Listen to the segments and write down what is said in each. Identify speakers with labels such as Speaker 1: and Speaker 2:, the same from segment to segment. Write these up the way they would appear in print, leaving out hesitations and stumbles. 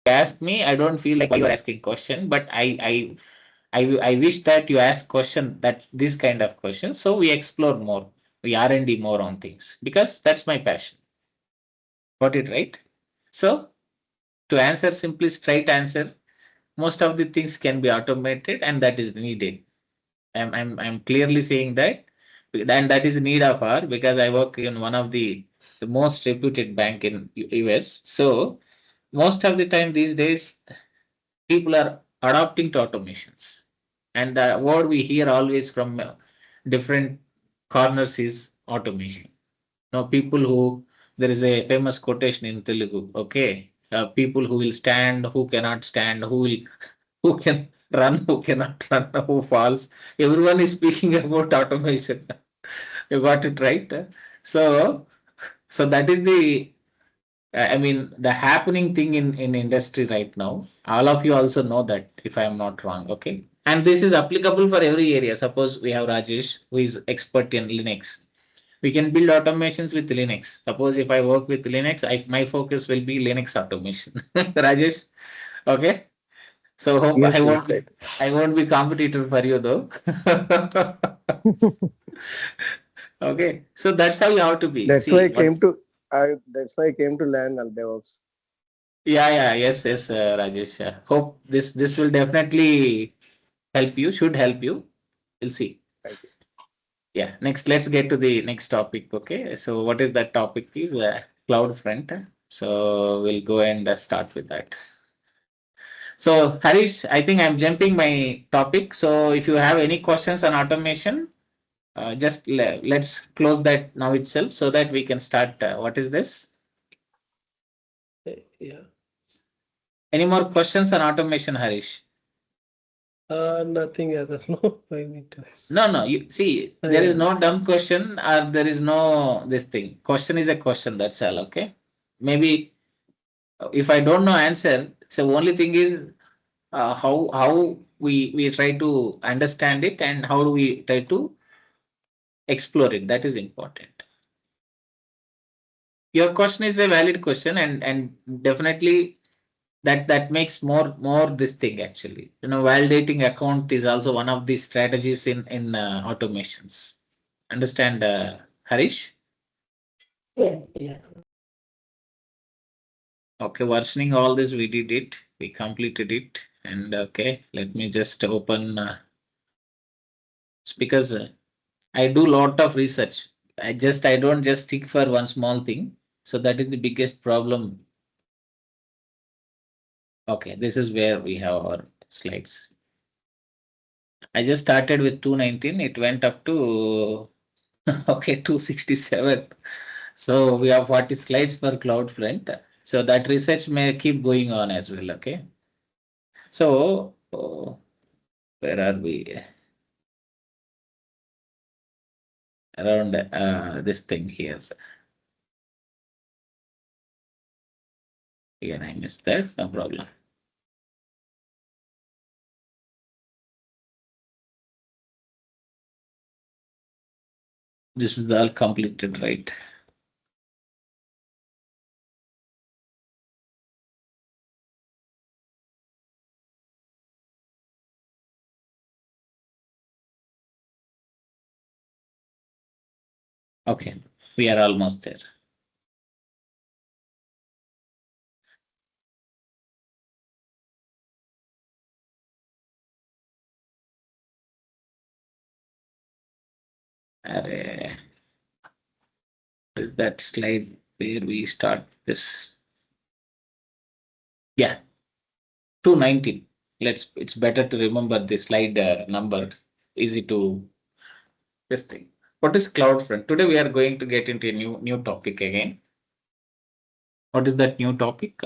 Speaker 1: ask me, I don't feel like why you are asking question, but I wish that you ask question that this kind of questions. So we explore more, we R&D more on things because that's my passion. Got it right? So to answer simply straight answer, most of the things can be automated and that is needed. I'm clearly saying that, and that is the need of our because I work in one of the most reputed bank in US. So most of the time these days people are adopting to automations, and the word we hear always from different corners is automation. Now people who, there is a famous quotation in Telugu. Okay, people who will stand, who cannot stand, who will who can run, who cannot run, who falls. Everyone is speaking about automation. You got it right. So, so that is the, I mean, the happening thing in industry right now. All of you also know that, if I am not wrong. Okay. And this is applicable for every area. Suppose we have Rajesh, who is expert in Linux. We can build automations with Linux. Suppose if I work with Linux, my focus will be Linux automation. Rajesh, okay. So hope
Speaker 2: Yes, yes, right.
Speaker 1: I won't be competitor for you though. Okay, so that's how you have to be.
Speaker 2: That's why
Speaker 1: See
Speaker 2: I
Speaker 1: what?
Speaker 2: came to that's why I came to learn DevOps.
Speaker 1: Yeah, yeah, yes, yes, Rajesh. Hope this will definitely help you. Should help you. We'll see.
Speaker 2: Thank you.
Speaker 1: Yeah. Next, let's get to the next topic. Okay. So what is that topic? Is CloudFront. So we'll go and start with that. So Harish, I think I'm jumping my topic. So if you have any questions on automation, just let's close that now itself so that we can start. What is this?
Speaker 3: Yeah.
Speaker 1: Any more questions on automation, Harish?
Speaker 3: Nothing as of now. I need to ask.
Speaker 1: No, no. You see, there is
Speaker 3: Yeah.
Speaker 1: no dumb question or there is no this thing. Question is a question. That's all. Okay. Maybe if I don't know answer, so only thing is how we try to understand it and how do we try to explore it. That is important. Your question is a valid question, and definitely that makes more this thing actually. You know, validating account is also one of the strategies in automations. Understand, Harish?
Speaker 3: Yeah. Yeah.
Speaker 1: Okay, versioning all this we did it, we completed it, and okay, let me just open. It's because I do lot of research. I don't just stick for one small thing. So that is the biggest problem. Okay, this is where we have our slides. I just started with 219. It went up to okay 267. So we have 40 slides for CloudFront. So that research may keep going on as well. Okay. So where are we? Around this thing here. Again, I missed that. No problem. This is all completed, right? Okay, we are almost there. Array. Is that slide where we start this? Yeah, 219. It's better to remember the slide number. Easy to this thing. What is CloudFront? Today we are going to get into a new topic again. What is that new topic?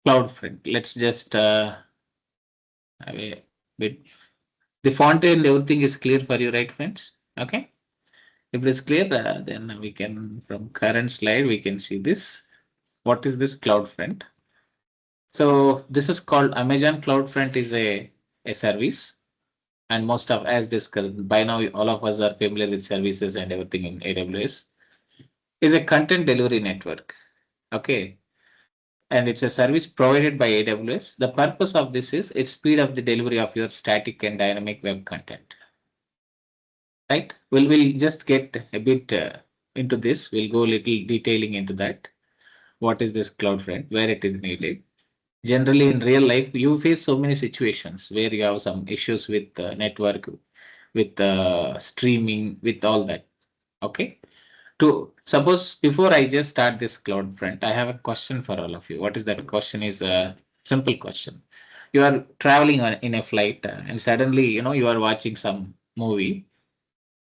Speaker 1: CloudFront. Let's just have a bit. The font and everything is clear for you, right, friends? Okay. If it is clear, then we can, from current slide, we can see this. What is this CloudFront? So this is called Amazon CloudFront is a service, and most of, as discussed by now, all of us are familiar with services and everything in AWS. Is a content delivery network. Okay. and it's a service provided by AWS. The purpose of this is it speed up the delivery of your static and dynamic web content. Right? We'll just get a bit into this. We'll go a little detailing into that. What is this CloudFront? Where it is needed? Generally, in real life, you face so many situations where you have some issues with network, with streaming, with all that. Okay. To suppose before I just start this CloudFront, I have a question for all of you. What is that question? Is a simple question. You are traveling in a flight and suddenly, you are watching some movie,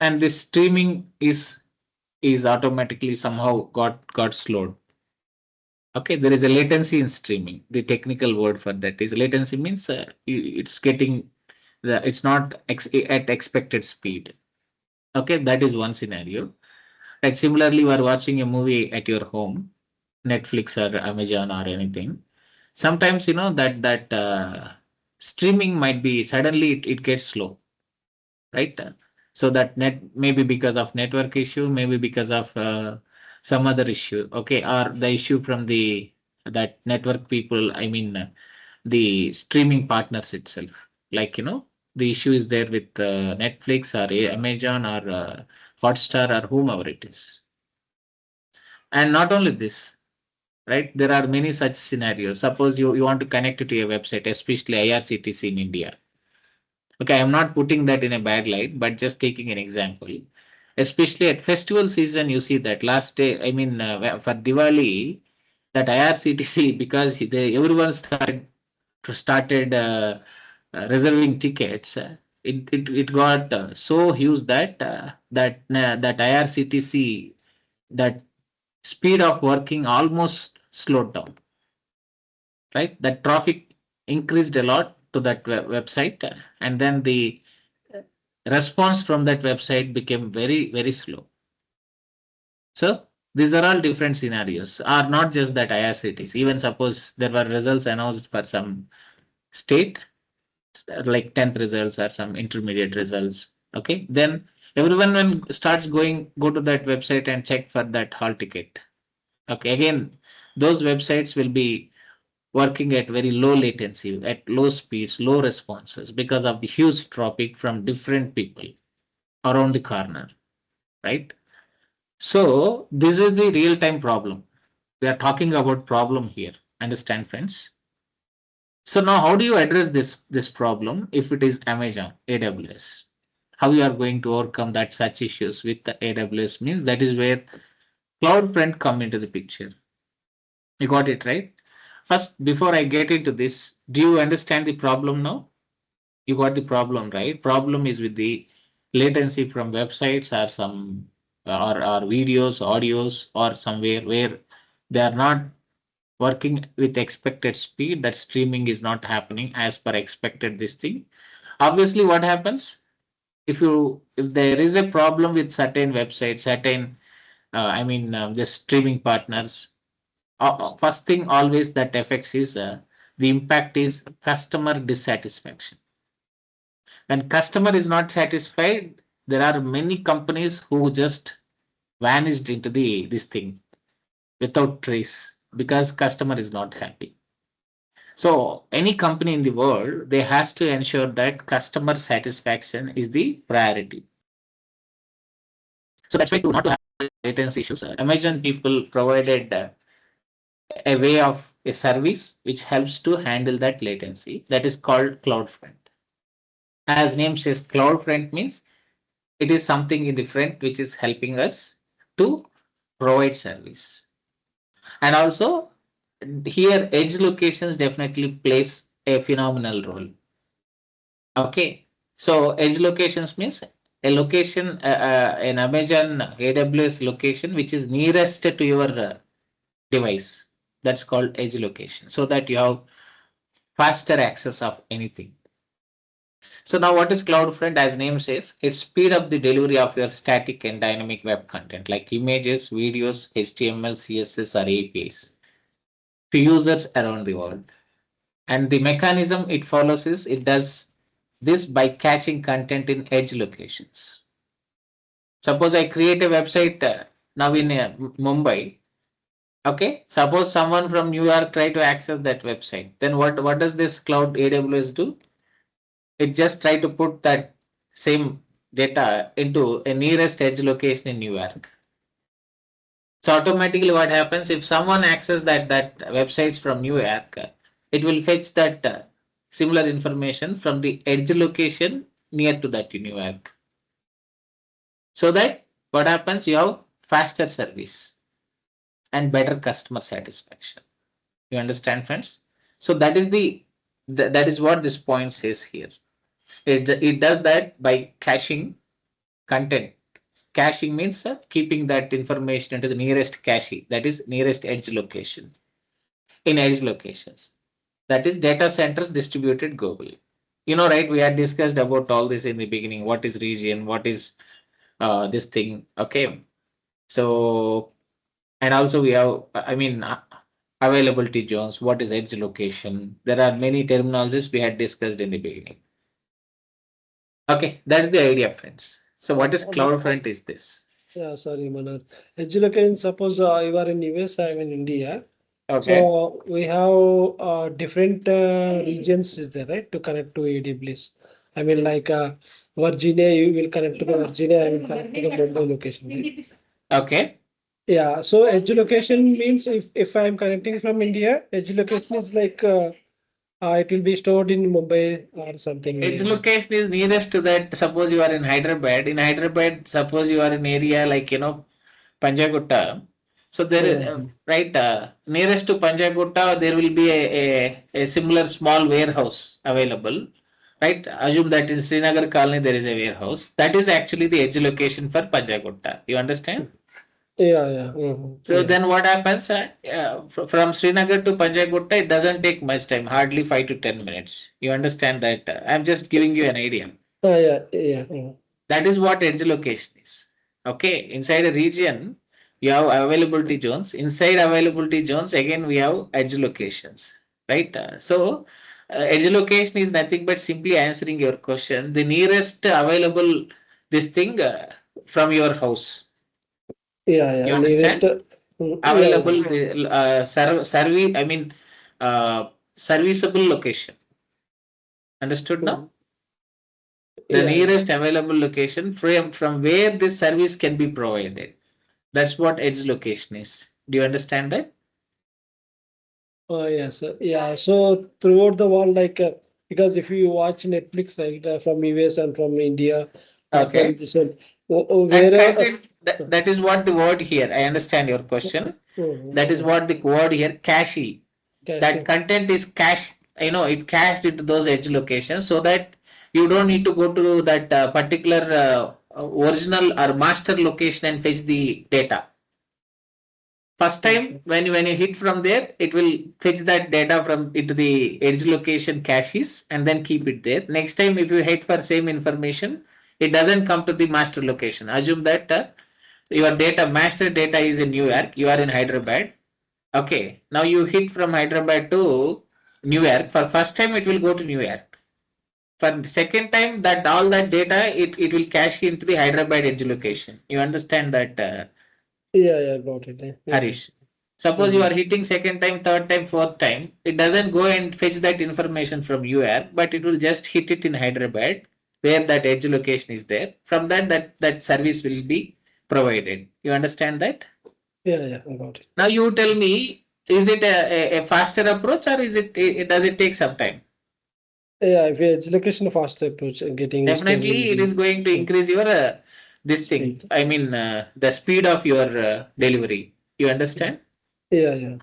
Speaker 1: and this streaming is automatically somehow got slowed. Okay, there is a latency in streaming. The technical word for that is latency means it's getting it's not at expected speed. Okay, that is one scenario. Like similarly, you are watching a movie at your home, Netflix or Amazon or anything. Sometimes that streaming might be suddenly it gets slow, right? So that maybe because of network issue, maybe because of some other issue, okay, or the issue from the that network people. I mean, the streaming partners itself. Like the issue is there with Netflix or Amazon or Hotstar or whomever it is. And not only this, right? There are many such scenarios. Suppose you want to connect to a website, especially IRCTC in India. Okay, I'm not putting that in a bad light, but just taking an example. Especially at festival season, you see that last day, I mean, for Diwali, that IRCTC, because everyone started reserving tickets, it got so huge that that IRCTC, that speed of working almost slowed down, right? That traffic increased a lot to that website, and then the response from that website became very, very slow. So these are all different scenarios, are not just that IRCTs. Even suppose there were results announced for some state, like 10th results or some intermediate results. Okay, then everyone when starts go to that website and check for that hall ticket. Okay, again, those websites will be working at very low latency, at low speeds, low responses because of the huge traffic from different people around the corner, right? So this is the real time problem. We are talking about problem here. Understand, friends? So now how do you address this problem if it is Amazon, AWS? How you are going to overcome that such issues with the AWS means that is where CloudFront come into the picture. You got it right? First, before I get into this, do you understand the problem now? You got the problem, right? Problem is with the latency from websites or some or videos, audios, or somewhere where they are not working with expected speed. That streaming is not happening as per expected. This thing. Obviously, what happens if there is a problem with certain websites, certain the streaming partners. First thing always that affects is the impact is customer dissatisfaction. When customer is not satisfied, there are many companies who just vanished into the this thing without trace because customer is not happy. So any company in the world, they has to ensure that customer satisfaction is the priority. So that's why to not to have latency issues, Amazon people provided a way of a service which helps to handle that latency. That is called CloudFront. As name says, CloudFront means it is something in the front which is helping us to provide service. And also here edge locations definitely plays a phenomenal role. Okay, so edge locations means a location, an Amazon AWS location which is nearest to your device. That's called edge location, so that you have faster access of anything. So now what is CloudFront? As name says, it speed up the delivery of your static and dynamic web content like images, videos, HTML, CSS, or APIs to users around the world. And the mechanism it follows is it does this by catching content in edge locations. Suppose I create a website now in Mumbai, Okay, suppose someone from New York try to access that website, then what does this cloud AWS do? It just try to put that same data into a nearest edge location in New York. So automatically what happens if someone access that websites from New York, it will fetch that similar information from the edge location near to that New York. So that what happens, you have faster service and better customer satisfaction. You understand, friends? So that is that is what this point says here. It does that by caching content. Caching means keeping that information into the nearest cache, that is nearest edge location. In edge locations, that is data centers distributed globally. You know, right? We had discussed about all this in the beginning. What is region? What is this thing? Okay. So, and also we have, availability zones. What is edge location? There are many terminologies we had discussed in the beginning. Okay, that is the idea, friends. So, what is CloudFront? Is this?
Speaker 3: Yeah, sorry, Manar. Edge location, suppose you are in US, I am in India.
Speaker 1: Okay.
Speaker 3: So we have different regions is there, right, to connect to AWS. I mean, like Virginia, you will connect to the Virginia, I will connect to the Mumbai location. Right?
Speaker 1: Okay.
Speaker 3: Yeah, so edge location means if I am connecting from India, edge location is like it will be stored in Mumbai or something.
Speaker 1: Its location is nearest to that. Suppose you are in Hyderabad. In Hyderabad, suppose you are in area like Panjagutta. So there is right nearest to Panjagutta, there will be a similar small warehouse available. Right? Assume that in Srinagar colony there is a warehouse. That is actually the edge location for Panjagutta. You understand?
Speaker 3: Yeah, yeah.
Speaker 1: So
Speaker 3: Yeah.
Speaker 1: then what happens? From Srinagar to Panjagutta, it doesn't take much time, hardly 5 to 10 minutes. You understand that? I'm just giving you an idea.
Speaker 3: Yeah, yeah, yeah.
Speaker 1: That is what edge location is. Okay, inside a region, you have availability zones. Inside availability zones, again we have edge locations, right? Edge location is nothing but simply answering your question. The nearest available this thing from your house.
Speaker 3: Yeah, yeah.
Speaker 1: You
Speaker 3: Nearest.
Speaker 1: understand?
Speaker 3: Yeah, yeah.
Speaker 1: Available service. Serviceable location. Understood now? The
Speaker 3: Yeah, yeah.
Speaker 1: nearest available location from where this service can be provided. That's what edge location is. Do you understand that?
Speaker 3: Oh, yes. Yeah. So throughout the world, like because if you watch Netflix, right, from US and from India,
Speaker 1: Okay.
Speaker 3: from this one,
Speaker 1: That
Speaker 3: where
Speaker 1: content, that is what the word here. I understand your question. That is what the word here, cache. That content is cached. It cached into those edge locations so that you don't need to go to that particular original or master location and fetch the data. First time when you hit from there, it will fetch that data from into the edge location caches and then keep it there. Next time if you hit for same information, it doesn't come to the master location. Assume that your master data is in New York, you are in Hyderabad. Okay, now you hit from Hyderabad to New York. For first time it will go to New York. For the second time that all that data it will cache into the Hyderabad edge location. You understand that?
Speaker 3: yeah, got it. Yeah.
Speaker 1: Harish. Suppose you are hitting second time, third time, fourth time, it doesn't go and fetch that information from UR, but it will just hit it in Hyderabad where that edge location is there. From that service will be provided. You understand that?
Speaker 3: Yeah, got it.
Speaker 1: Now you tell me, is it a faster approach or does it take some time?
Speaker 3: Yeah, if it's location faster approach, getting
Speaker 1: Definitely, it is going to increase your this thing.
Speaker 3: speed.
Speaker 1: I mean, the speed of your delivery. You understand?
Speaker 3: Yeah.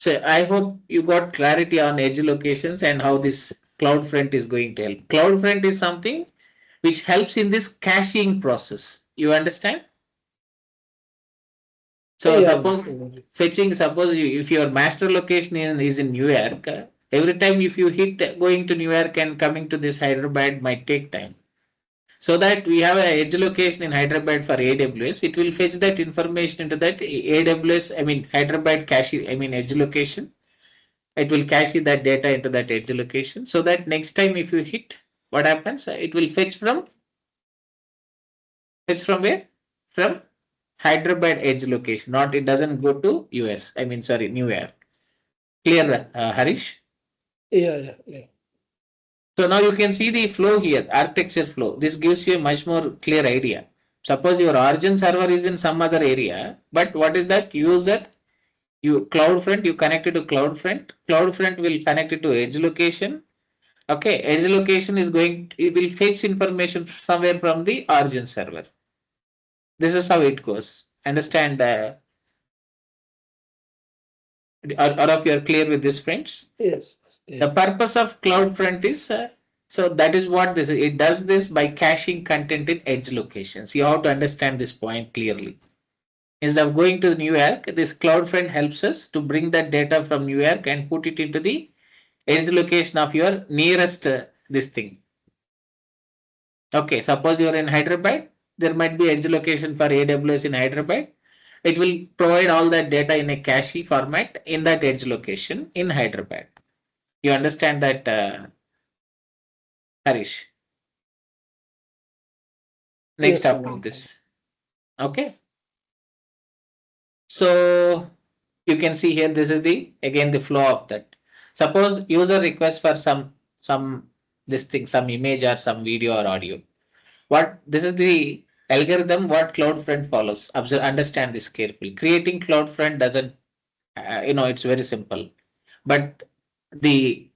Speaker 1: So I hope you got clarity on edge locations and how this CloudFront is going to help. CloudFront is something which helps in this caching process. You understand? So suppose fetching, if your master location is in New York, every time if you hit going to New York and coming to this Hyderabad might take time. So that we have an edge location in Hyderabad for AWS, it will fetch that information into that AWS, Hyderabad cache, edge location. It will cache that data into that edge location so that next time if you hit, what happens? It will fetch from where? From Hyderabad edge location, not it doesn't go to US. I mean, sorry, New York. Clear, Harish?
Speaker 3: Yeah.
Speaker 1: So now you can see the flow here, architecture flow. This gives you a much more clear idea. Suppose your origin server is in some other area, but what is that user? You CloudFront, you connect it to CloudFront. CloudFront will connect it to edge location. Okay, edge location is going, it will fetch information somewhere from the origin server. This is how it goes. Understand? All of you are clear with this, friends?
Speaker 3: Yes.
Speaker 1: The purpose of CloudFront is so that is what this is. It does this by caching content in edge locations. You have to understand this point clearly. Instead of going to New York, this CloudFront helps us to bring that data from New York and put it into the edge location of your nearest this thing. Okay, suppose you are in Hyderabad, there might be edge location for AWS in Hyderabad. It will provide all that data in a cache format in that edge location in Hyderabad. You understand that, Harish? Next
Speaker 3: Yes,
Speaker 1: after this. Okay. So you can see here, this is the again the flow of that. Suppose user requests for some this thing, some image or some video or audio. What this is the algorithm what CloudFront follows. Observe, understand this carefully. Creating CloudFront doesn't, it's very simple, but the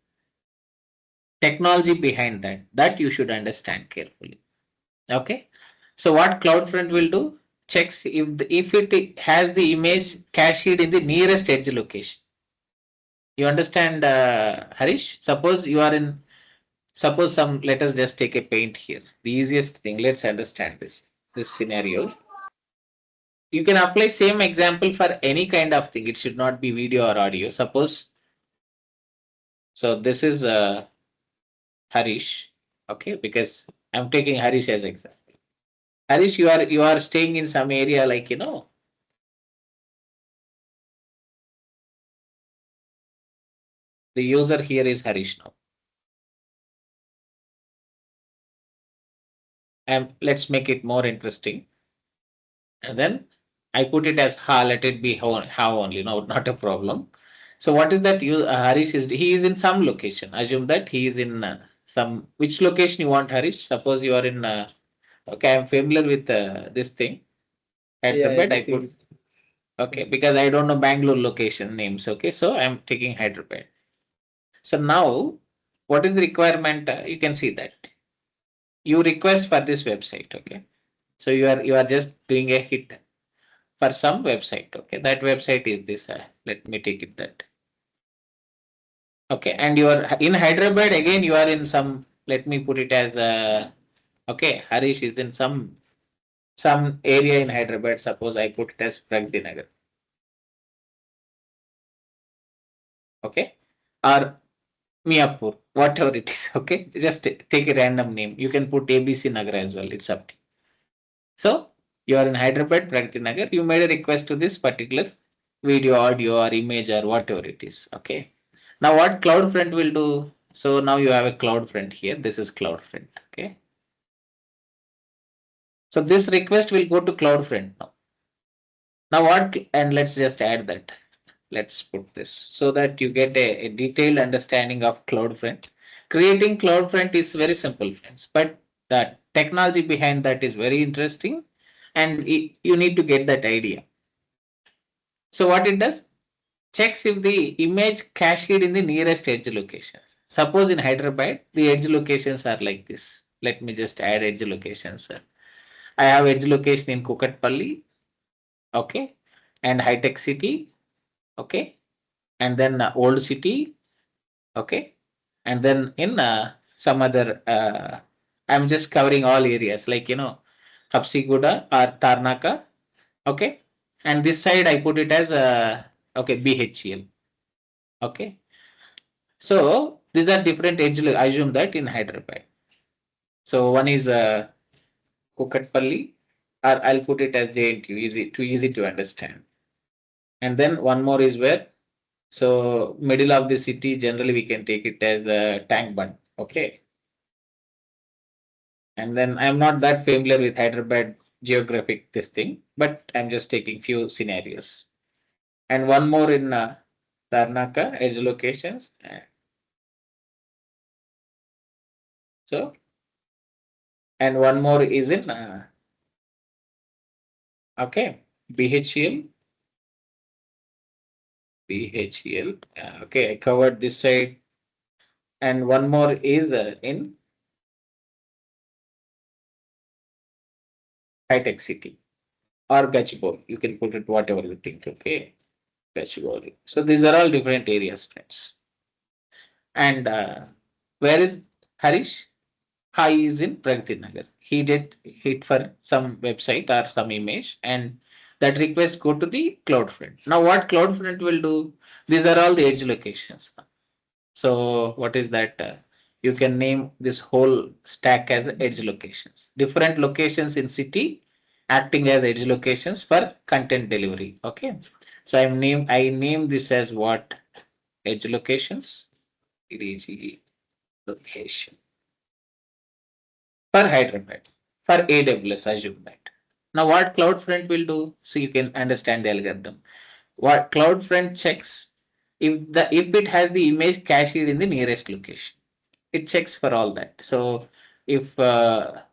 Speaker 1: technology behind that you should understand carefully. Okay. So what CloudFront will do, checks if it has the image cached in the nearest edge location. You understand, Harish? Suppose you are in, suppose some, let us just take a paint here. The easiest thing, let's understand this scenario. You can apply same example for any kind of thing. It should not be video or audio. Suppose, so this is Harish, okay, because I'm taking Harish as example. Harish, you are staying in some area like the user here is Harish now. And let's make it more interesting. And then I put it as ha, let it be how only, no, not a problem. So what is that you Harish is, he is in some location. Assume that he is in some, which location you want, Harish? Suppose you are in okay, I'm familiar with this thing.
Speaker 3: Yeah,
Speaker 1: Hyderabad, I
Speaker 3: everything
Speaker 1: put
Speaker 3: is.
Speaker 1: okay, because I don't know Bangalore location names. Okay, so I'm taking Hyderabad. So now what is the requirement? You can see that you request for this website. Okay, so you are just doing a hit for some website. Okay, that website is this. Let me take it that. Okay, and you are in Hyderabad again. You are in some. Let me put it as okay. Harish is in some area in Hyderabad. Suppose I put it as Pragati Nagar. Okay, or Miapur, whatever it is. Okay, just take a random name. You can put ABC Nagar as well. It's up to you. So you are in Hyderabad, Pragati Nagar. You made a request to this particular video, audio, or image, or whatever it is. Okay. Now what CloudFront will do? So now you have a CloudFront here. This is CloudFront. Okay. So this request will go to CloudFront now. Now what? And let's just add that. Let's put this so that you get a detailed understanding of CloudFront. Creating CloudFront is very simple, friends, but the technology behind that is very interesting, and you need to get that idea. So what it does, checks if the image cached in the nearest edge location. Suppose in Hyderabad, the edge locations are like this. Let me just add edge locations. I have edge location in Kukatpalli, okay, and High Tech City, okay, and then Old City, okay, and then in some other. I'm just covering all areas like Hapsiguda or Tarnaka, okay, and this side I put it as okay, BHEL, okay. So these are different edge. I assume that in Hyderabad. So one is Kukatpalli, or I'll put it as JNTU, easy to understand. And then one more is where, so middle of the city, generally we can take it as a tank bund. Okay. And then I'm not that familiar with Hyderabad geographic this thing, but I'm just taking few scenarios. And one more in Tarnaka, edge locations. So, and one more is in, okay, BHEL. BHEL. Okay, I covered this side. And one more is in high-tech city or Gachibowli. You can put it whatever you think. Okay, Gachibowli. So these are all different areas, friends. And where is Harish? Hi is in Pragati Nagar. He did hit for some website or some image, and that request go to the CloudFront. Now, what CloudFront will do? These are all the edge locations. So, what is that? You can name this whole stack as edge locations. Different locations in city acting as edge locations for content delivery. Okay. So I name this as what? Edge locations. Edge location for Hyderabad, for AWS, assume that. Now, what CloudFront will do, so you can understand the algorithm. What CloudFront checks if it has the image cached in the nearest location, it checks for all that. So, if where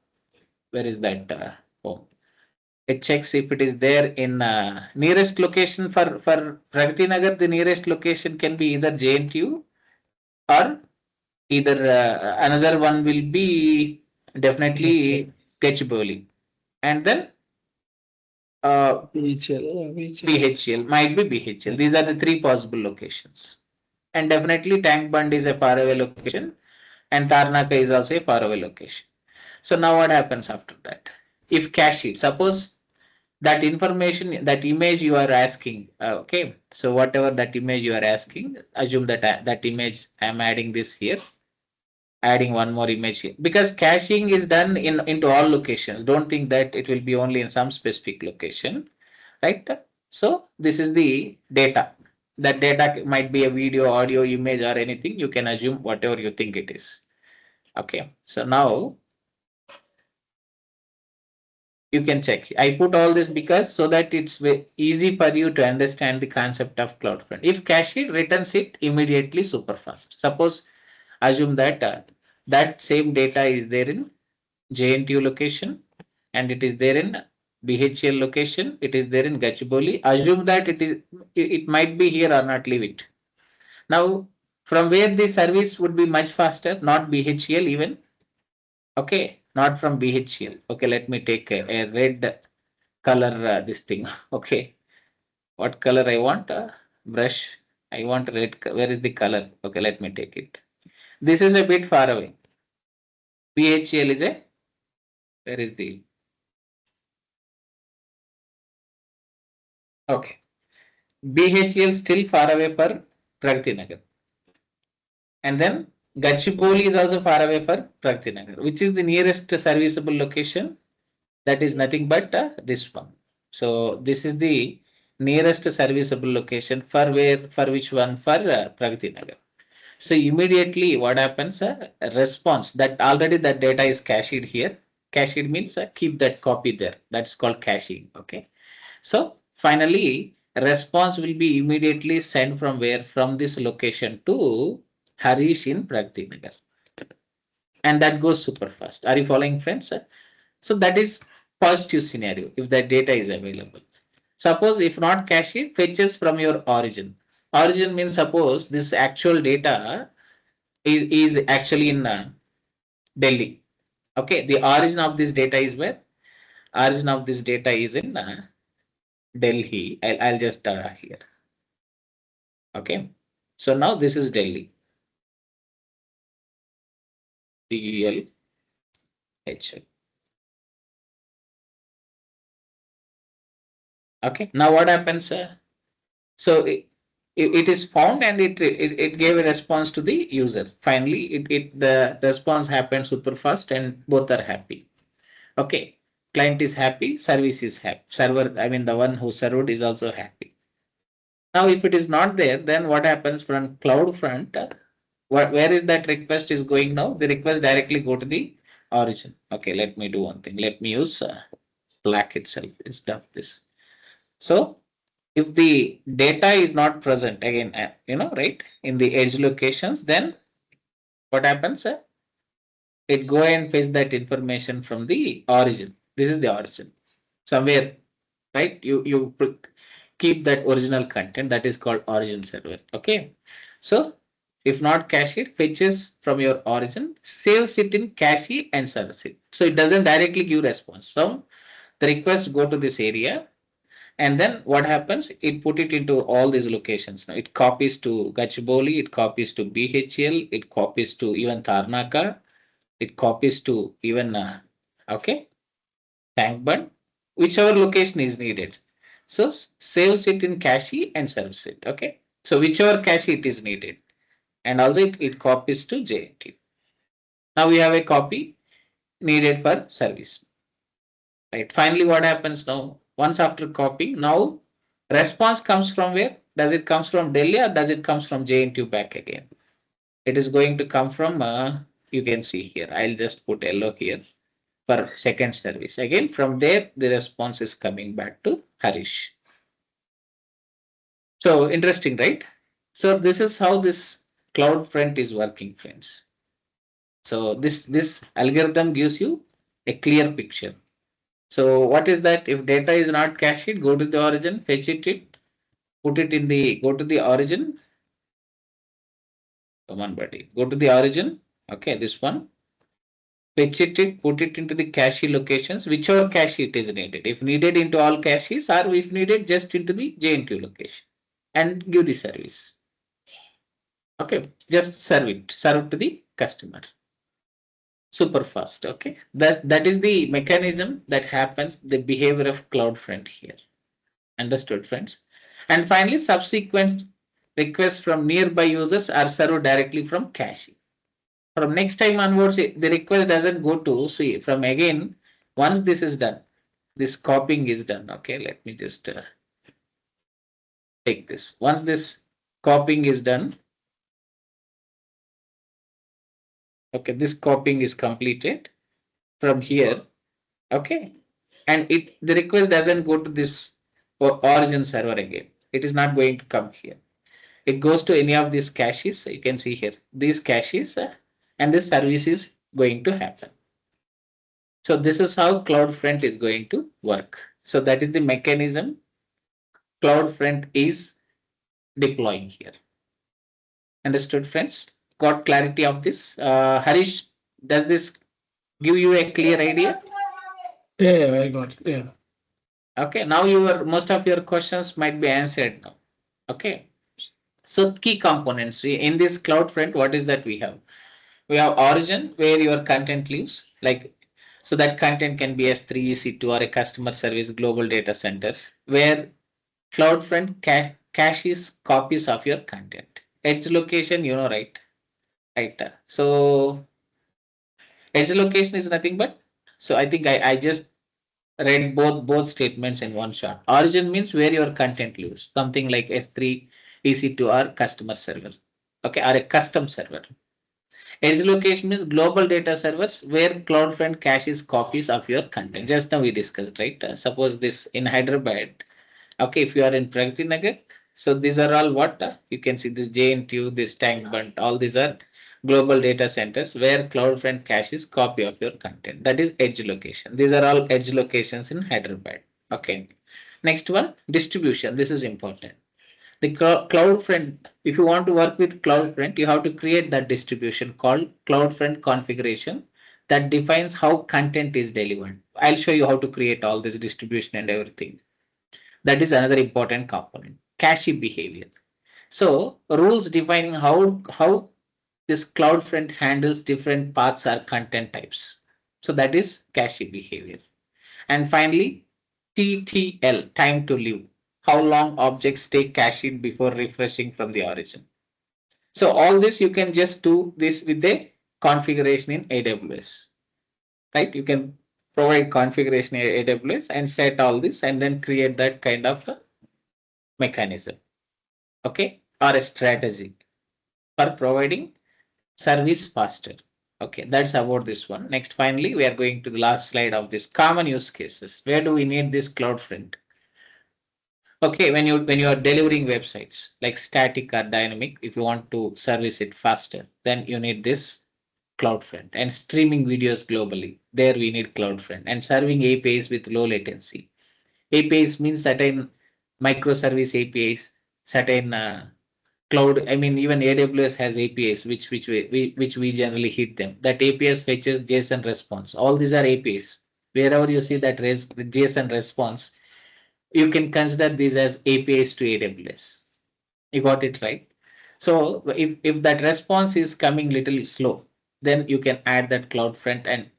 Speaker 1: is that home? It checks if it is there in nearest location for Pragati Nagar. The nearest location can be either JNTU or either another one will be definitely Gachibowli, and then BHL might be BHL. These are the three possible locations, and definitely Tank Bund is a faraway location, and Tarnaka is also a faraway location. So now what happens after that? If cached, suppose that information, that image you are asking, okay. So whatever that image you are asking, assume that that image I am adding this here, adding one more image here, because caching is done into all locations. Don't think that it will be only in some specific location, right? So this is the data. That data might be a video, audio, image, or anything. You can assume whatever you think it is. Okay. So now you can check. I put all this because so that it's easy for you to understand the concept of CloudFront. If cached, returns it immediately super fast. Suppose assume that that same data is there in JNTU location and it is there in BHL location. It is there in Gachibowli. Assume that it might be here or not, leave it. Now, from where the service would be much faster, not BHL even. Okay, not from BHL. Okay, let me take a red color this thing. Okay, what color I want? Brush. I want red. Where is the color? Okay, let me take it. This is a bit far away. BHL is a, where is the, okay. BHL still far away for Pragati Nagar. And then Gachibowli is also far away for Pragati Nagar, which is the nearest serviceable location. That is nothing but this one. So this is the nearest serviceable location for where, for which one? For Pragati Nagar. So immediately what happens? A response that already that data is cached here. Cached means keep that copy there. That's called caching. Okay. So finally, a response will be immediately sent from where? From this location to Harish in Pragati Nagar. And that goes super fast. Are you following, friends? So that is positive scenario if that data is available. Suppose if not cached, fetches from your origin. Origin means suppose this actual data is actually in Delhi. Okay, the origin of this data is where? Origin of this data is in Delhi. I'll just here. Okay, so now this is Delhi. DELHL. Okay, now what happens? So it is found and it gave a response to the user. Finally, the response happened super fast and both are happy. Okay, client is happy, service is happy. Server, I mean the one who served is also happy. Now, if it is not there, then what happens from CloudFront? Where is that request is going now? The request directly go to the origin. Okay, let me do one thing. Let me use black itself instead of this. So if the data is not present again, right, in the edge locations, then what happens? It go and fetch that information from the origin. This is the origin. Somewhere, right? You keep that original content that is called origin server. Okay. So if not cache, it fetches from your origin, saves it in cache and serves it. So it doesn't directly give response. So the request go to this area, and then what happens? It put it into all these locations. Now it copies to Gachibowli, it copies to BHL, it copies to even Tarnaka, it copies to even okay, tank bun, whichever location is needed. So saves it in cache and serves it. Okay. So whichever cache it is needed. And also it copies to JNT. Now we have a copy needed for service. Right. Finally, what happens now? Once after copying, now response comes from where? Does it comes from Delhi or does it comes from JNT back again? It is going to come from, you can see here. I'll just put yellow here for second service. Again, from there, the response is coming back to Harish. So interesting, right? So this is how this CloudFront is working, friends. So this algorithm gives you a clear picture. So what is that? If data is not cached, go to the origin, fetch it, put it in the, go to the origin. Come on, buddy. Go to the origin. Okay, this one. Fetch it, put it into the cache locations, whichever cache it is needed. If needed into all caches, or if needed just into the JNT location, and give the service. Okay, just serve to the customer. Super fast. Okay, that is the mechanism that happens, the behavior of CloudFront here. Understood, friends? And finally, subsequent requests from nearby users are served directly from cache. From next time onwards, the request doesn't go to, see, from again, once this is done, this copying is done. Okay, let me just take this. Once this copying is done, okay, this copying is completed from here. Okay, and the request doesn't go to this origin server again. It is not going to come here. It goes to any of these caches. You can see here these caches, and this service is going to happen. So this is how CloudFront is going to work. So that is the mechanism CloudFront is deploying here. Understood, friends? Got clarity of this? Harish, does this give you a clear idea?
Speaker 3: Yeah, I got it. Yeah.
Speaker 1: Okay, now your most of your questions might be answered now. Okay. So key components in this CloudFront, what is that we have? We have origin where your content lives, like so that content can be S3, EC2 or a customer service global data centers where CloudFront caches copies of your content. Edge location, right? Right. So edge location is nothing but, so I think I just read both statements in one shot. Origin means where your content lives, something like S3, EC2 or customer server. Okay, or a custom server. Edge location is global data servers where CloudFront caches copies of your content. Just now we discussed, right? Suppose this in Hyderabad. Okay, if you are in Pragati Nagar, so these are all what you can see this JNTU, this tank bund, all these are global data centers where CloudFront caches copy of your content. That is edge location. These are all edge locations in Hyderabad. Okay. Next one, distribution. This is important. The CloudFront, if you want to work with CloudFront, you have to create that distribution called CloudFront configuration that defines how content is delivered. I'll show you how to create all this distribution and everything. That is another important component, cache behavior. So rules defining how this CloudFront handles different paths or content types. So that is cache behavior. And finally, TTL, time to live, how long objects stay cached before refreshing from the origin. So all this you can just do this with the configuration in AWS, right? You can provide configuration in AWS and set all this and then create that kind of mechanism, okay, or a strategy for providing service faster. Okay, that's about this one. Next, finally, we are going to the last slide of this common use cases. Where do we need this CloudFront? Okay, when you are delivering websites like static or dynamic, if you want to service it faster, then you need this CloudFront. And streaming videos globally, there we need CloudFront. And serving APIs with low latency. APIs means certain microservice APIs, certain cloud. I mean, even AWS has APIs which we generally hit them. That APIs fetches JSON response. All these are APIs. Wherever you see that JSON response, you can consider these as APIs to AWS. You got it right. So if that response is coming little slow, then you can add that CloudFront and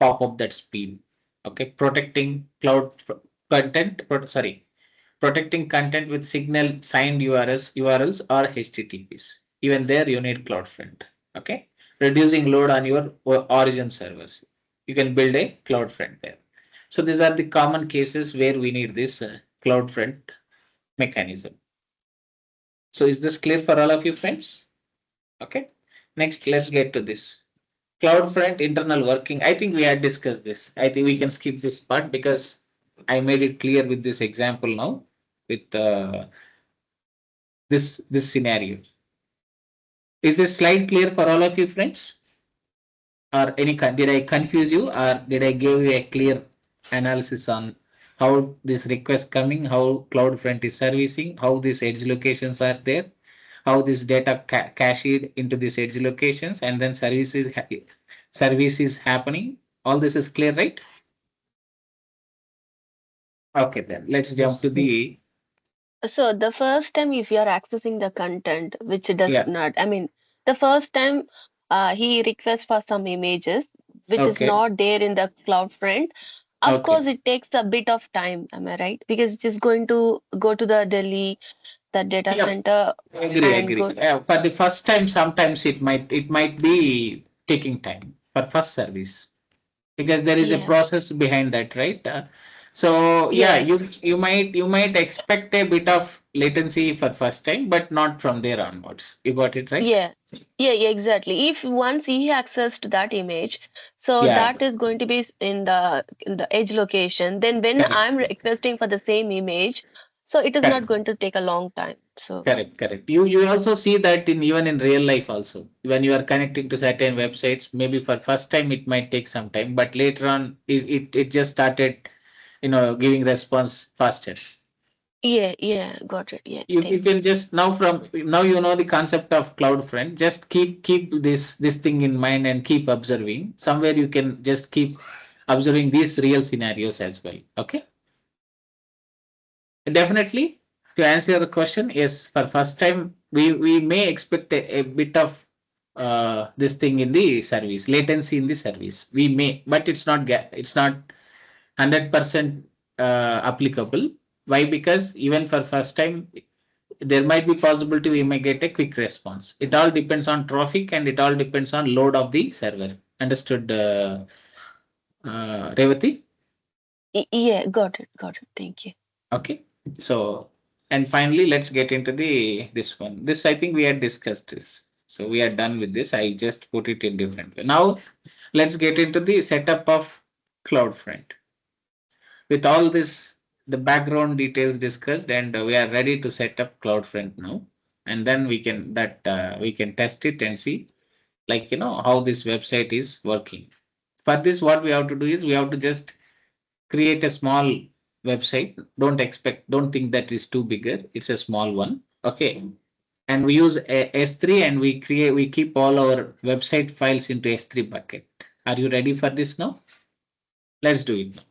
Speaker 1: pop up that speed. Okay, protecting content. Sorry, protecting content with signal signed URLs or HTTPs. Even there you need CloudFront. Okay, reducing load on your origin servers. You can build a CloudFront there. So these are the common cases where we need this CloudFront mechanism. So is this clear for all of you friends? Okay. Next, let's get to this. CloudFront internal working. I think we had discussed this. I think we can skip this part because I made it clear with this example now with this scenario. Is this slide clear for all of you friends? Or did I confuse you or did I give you a clear analysis on how this request coming, how CloudFront is servicing, how these edge locations are there, how this data cached into these edge locations, and then services happening. All this is clear, right? Okay, then let's jump to the
Speaker 4: So the first time if you are accessing the content which does
Speaker 1: yeah.
Speaker 4: not, I mean, the first time he requests for some images which is
Speaker 1: Okay.
Speaker 4: not there in the CloudFront. Of
Speaker 1: Okay.
Speaker 4: course, it takes a bit of time. Am I right? Because it is going to go to the Delhi, the data
Speaker 1: Yep.
Speaker 4: center, and
Speaker 1: Agree.
Speaker 4: go.
Speaker 1: For the first time, sometimes it might be taking time for first service, because there is a
Speaker 4: Yeah,
Speaker 1: process behind that, right? So yeah,
Speaker 4: yeah,
Speaker 1: you might expect a bit of latency for first time, but not from there onwards. You got it right?
Speaker 4: yeah, yeah, exactly. If once he accessed that image, so
Speaker 1: Yeah,
Speaker 4: that is going to be in the edge location. Then when
Speaker 1: correct,
Speaker 4: I'm requesting for the same image, so it is not
Speaker 1: correct,
Speaker 4: going to take a long time. So
Speaker 1: correct. You also see that in even in real life also, when you are connecting to certain websites, maybe for first time it might take some time, but later on it just started, giving response faster.
Speaker 4: yeah, yeah, got it. Yeah,
Speaker 1: You
Speaker 4: thank you.
Speaker 1: can just now you know the concept of CloudFront. Just keep this thing in mind and keep observing. Somewhere you can just keep observing these real scenarios as well. Okay, definitely. To answer the question, yes, for first time we may expect a bit of this thing in the service, latency in the service. We may, but it's not 100% applicable. Why? Because even for first time, there might be possibility we may get a quick response. It all depends on traffic and it all depends on load of the server. Understood, Revati?
Speaker 4: Yeah, got it. Thank you.
Speaker 1: Okay. So, and finally, let's get into this one. This I think we had discussed this. So we are done with this. I just put it in different way. Now, let's get into the setup of CloudFront. With all this, the background details discussed, and we are ready to set up CloudFront now. And then we can test it and see, like, how this website is working. For this, what we have to do is we have to just create a small website. Don't think that is too bigger. It's a small one. Okay. And we use a S3 and we keep all our website files into S3 bucket. Are you ready for this now? Let's do it now.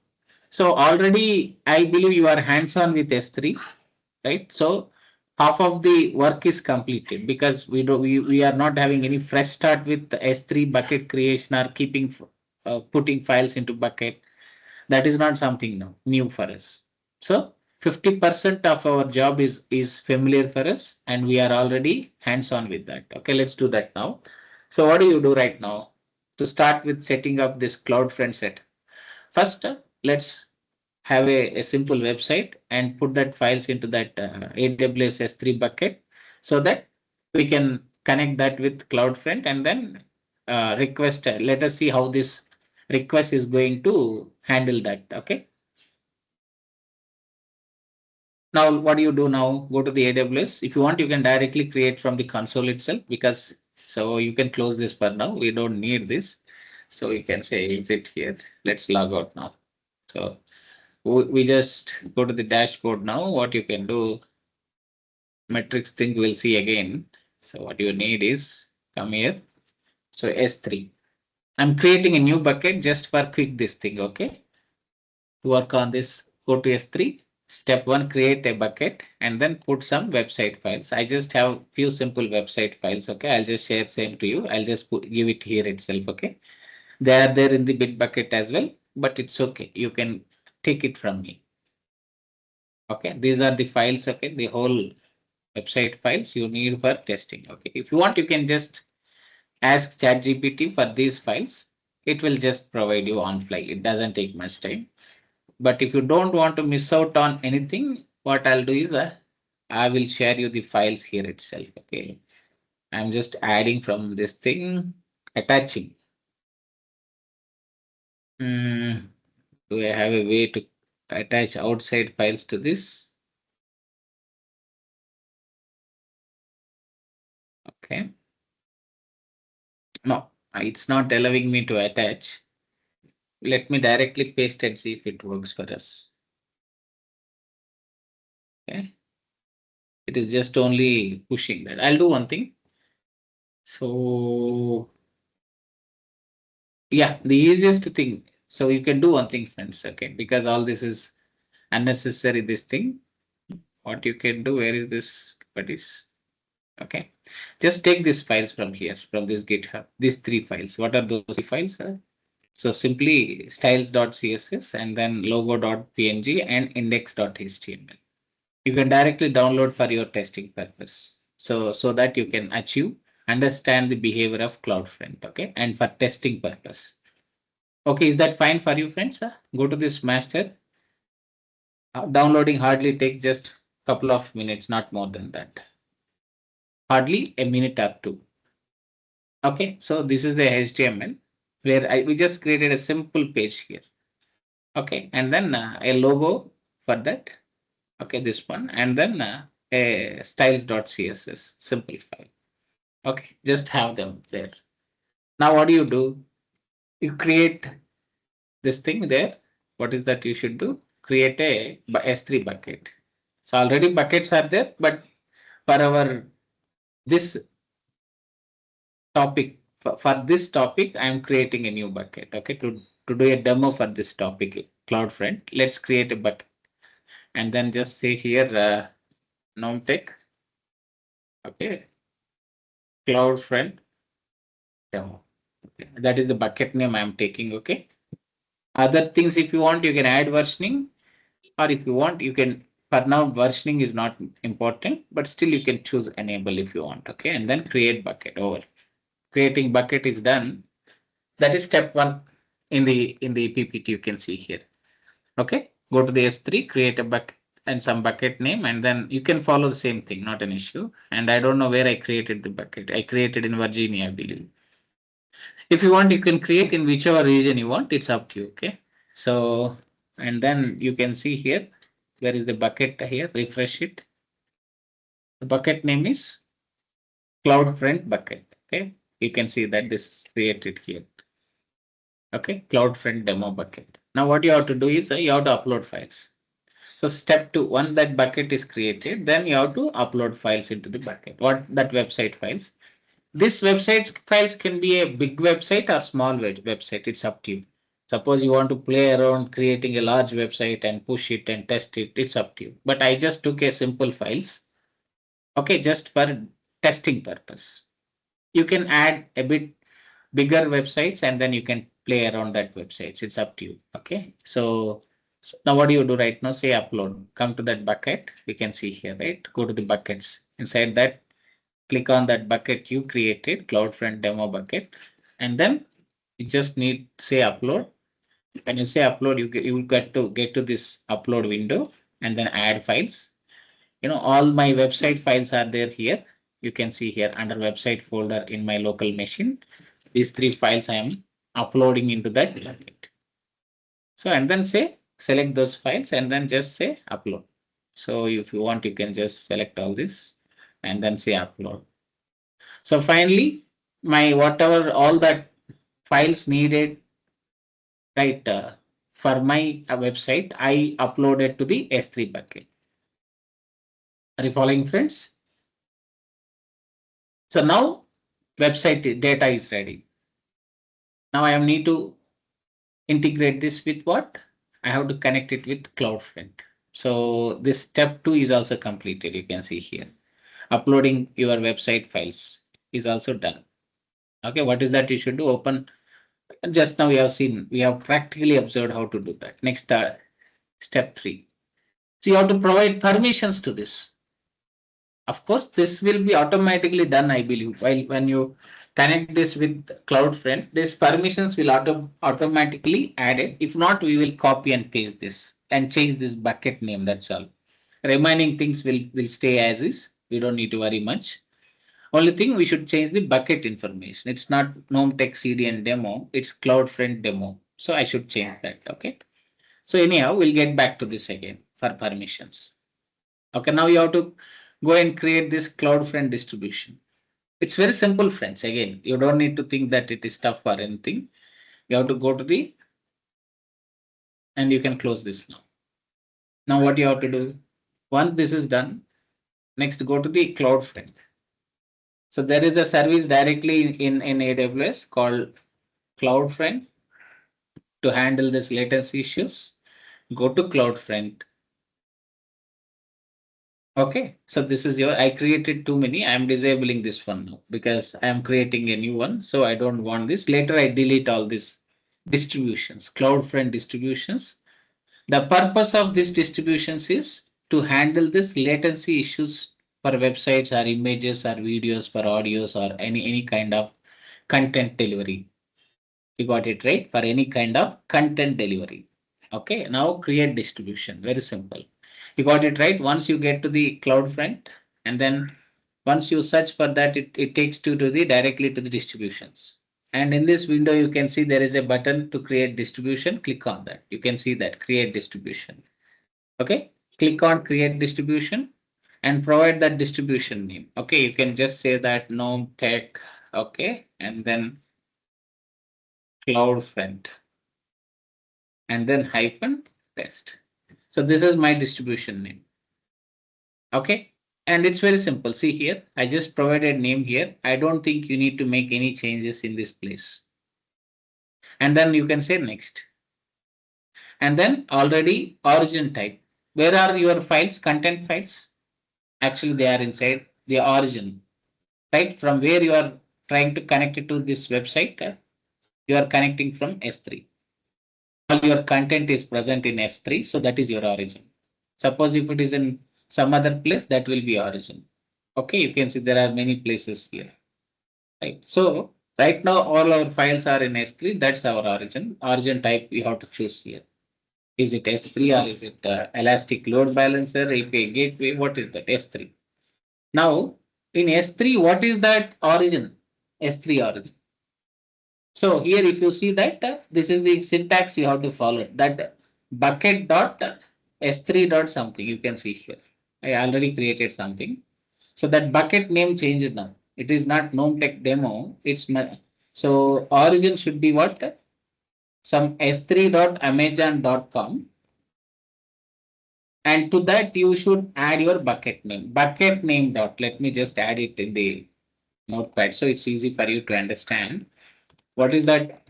Speaker 1: So already I believe you are hands-on with S3, right? So half of the work is completed because we are not having any fresh start with the S3 bucket creation or putting files into bucket. That is not something new for us. So 50% of our job is familiar for us and we are already hands-on with that. Okay, let's do that now. So what do you do right now to start with setting up this CloudFront set? First, let's have a simple website and put that files into that AWS S3 bucket so that we can connect that with CloudFront and then request. Let us see how this request is going to handle that. Okay. Now, what do you do now? Go to the AWS. If you want, you can directly create from the console itself, because so you can close this for now. We don't need this. So you can say exit here. Let's log out now. So we just go to the dashboard now. What you can do, metrics thing we'll see again. So what you need is come here. So S3. I'm creating a new bucket just for quick this thing. Okay. To work on this, go to S3. Step 1, create a bucket and then put some website files. I just have few simple website files. Okay. I'll just share same to you. I'll just give it here itself. Okay. They are there in the bit bucket as well, but it's okay. You can take it from me. Okay. These are the files. Okay. The whole website files you need for testing. Okay. If you want, you can just ask ChatGPT for these files. It will just provide you on fly. It doesn't take much time. But if you don't want to miss out on anything, what I'll do is I will share you the files here itself. Okay. I'm just adding from this thing, attaching. Do I have a way to attach outside files to this? Okay. No, it's not allowing me to attach. Let me directly paste and see if it works for us. Okay. It is just only pushing that. I'll do one thing. So yeah, the easiest thing. So you can do one thing, friends. Okay, because all this is unnecessary. This thing. What you can do? Where is this? What is? Okay, just take these files from here, from this GitHub. These 3 files. What are those 3 files? So simply styles.css and then logo.png and index.html. You can directly download for your testing purpose. So that you can understand the behavior of CloudFront. Okay, and for testing purpose. Okay, is that fine for you, friends? Go to this master. Downloading hardly takes just a couple of minutes, not more than that. Hardly a minute or 2. Okay, so this is the HTML where we just created a simple page here. Okay, and then a logo for that. Okay, this one, and then a styles.css simple file. Okay, just have them there. Now, what do? You create this thing there. What is that you should do? Create a S3 bucket. So already buckets are there, but for our this topic, for this topic, I am creating a new bucket. Okay, to do a demo for this topic, CloudFront. Let's create a bucket, and then just say here NomTech. Okay, CloudFront demo. Okay. That is the bucket name I am taking. Okay. Other things, if you want, you can add versioning, or if you want, you can. For now, versioning is not important, but still you can choose enable if you want. Okay, and then create bucket. Over. Creating bucket is done. That is step 1 in the PPT. You can see here. Okay, go to the S3, create a bucket and some bucket name, and then you can follow the same thing. Not an issue. And I don't know where I created the bucket. I created in Virginia, I believe. If you want, you can create in whichever region you want. It's up to you. Okay. So, and then you can see here, there is the bucket here. Refresh it. The bucket name is CloudFront bucket. Okay. You can see that this is created here. Okay. CloudFront demo bucket. Now, what you have to do is you have to upload files. So step 2, once that bucket is created, then you have to upload files into the bucket. What that website files? This website files can be a big website or small website. It's up to you. Suppose you want to play around creating a large website and push it and test it. It's up to you. But I just took a simple files. Okay, just for testing purpose. You can add a bit bigger websites and then you can play around that websites. It's up to you. Okay. So now what do you do right now? Say upload. Come to that bucket. We can see here, right? Go to the buckets. Inside that, click on that bucket you created, CloudFront demo bucket, and then you just need say upload. When you say upload, you will get to this upload window and then add files. All my website files are there here. You can see here under website folder in my local machine. These 3 files I am uploading into that bucket. So, and then say select those files and then just say upload. So if you want, you can just select all this and then say upload. So finally, my whatever all that files needed, right, for my website, I uploaded to the S3 bucket. Are you following, friends? So now website data is ready. Now I need to integrate this with what? I have to connect it with CloudFront. So this step 2 is also completed. You can see here. Uploading your website files is also done. Okay, what is that you should do? Open. Just now we have seen, we have practically observed how to do that. Next, step 3. So you have to provide permissions to this. Of course, this will be automatically done, I believe. While when you connect this with CloudFront, these permissions will automatically added. If not, we will copy and paste this and change this bucket name. That's all. Remaining things will stay as is. We don't need to worry much. Only thing we should change the bucket information. It's not GNOME Tech CDN demo. It's CloudFront demo. So I should change that. Okay. So anyhow, we'll get back to this again for permissions. Okay. Now you have to go and create this CloudFront distribution. It's very simple, friends. Again, you don't need to think that it is tough or anything. You have to go to the, and you can close this now. Now what you have to do, once this is done, next go to the CloudFront. So there is a service directly in AWS called CloudFront to handle this latency issues. Go to CloudFront. Okay, so this is your, I created too many. I'm disabling this one now because I'm creating a new one. So I don't want this. Later I delete all these distributions, CloudFront distributions. The purpose of these distributions is to handle this latency issues for websites or images or videos, for audios or any kind of content delivery. You got it right, for any kind of content delivery. Okay, now create distribution. Very simple. You got it right. Once you get to the CloudFront, and then once you search for that, it takes you to the directly to the distributions. And in this window, you can see there is a button to create distribution. Click on that. You can see that create distribution. Okay, click on create distribution and provide that distribution name. Okay, you can just say that GNOME Tech. Okay, and then CloudFront and then hyphen test. So this is my distribution name. Okay, and it's very simple. See here, I just provided name here. I don't think you need to make any changes in this place. And then you can say next. And then already origin type. Where are your files, content files? Actually, they are inside the origin, right? From where you are trying to connect it to this website, you are connecting from S3. All your content is present in S3, so that is your origin. Suppose if it is in some other place, that will be origin. Okay, you can see there are many places here. Right. So right now all our files are in S3. That's our origin. Origin type we have to choose here. Is it S3 or is it Elastic Load Balancer, API Gateway? What is that? S3. Now in S3, what is that origin? S3 origin. So here, if you see that this is the syntax you have to follow. That bucket dot S3 dot something. You can see here. I already created something. So that bucket name changed now. It is not GNOME Tech demo. It's not. So origin should be what? Some s3.amazon.com. And to that you should add your bucket name. Bucket name dot. Let me just add it in the notepad so it's easy for you to understand. What is that?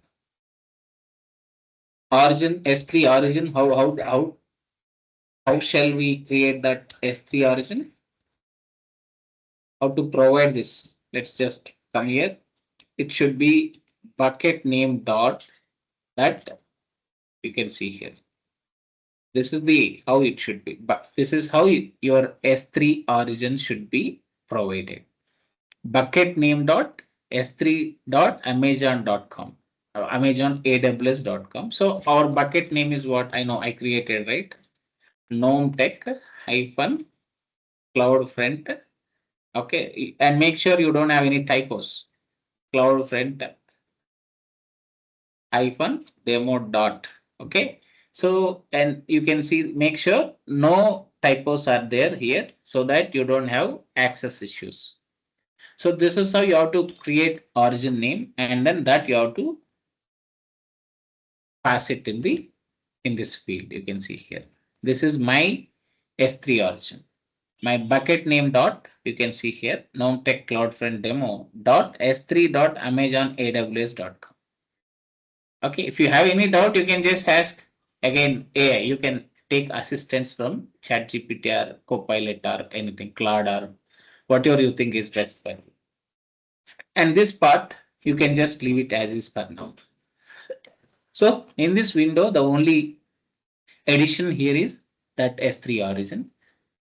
Speaker 1: Origin S3 origin. How shall we create that S3 origin? How to provide this? Let's just come here. It should be bucket name dot that you can see here. This is the how it should be, but this is how your S3 origin should be provided. Bucket name dot S3 dot Amazon.com. Amazon AWS.com. So our bucket name is what I know I created, right? GNOME Tech hyphen CloudFront. Okay, and make sure you don't have any typos. CloudFront demo dot. Okay. So, and you can see, make sure no typos are there here so that you don't have access issues. So this is how you have to create origin name, and then that you have to pass it in this field. You can see here. This is my S3 origin. My bucket name dot, you can see here, Tech CloudFront demo dot S3 dot Amazon AWS.com. Okay, if you have any doubt, you can just ask again AI. You can take assistance from ChatGPT or Copilot or anything, Claude or whatever you think is best for you. And this part, you can just leave it as is for now. So in this window, the only addition here is that S3 origin.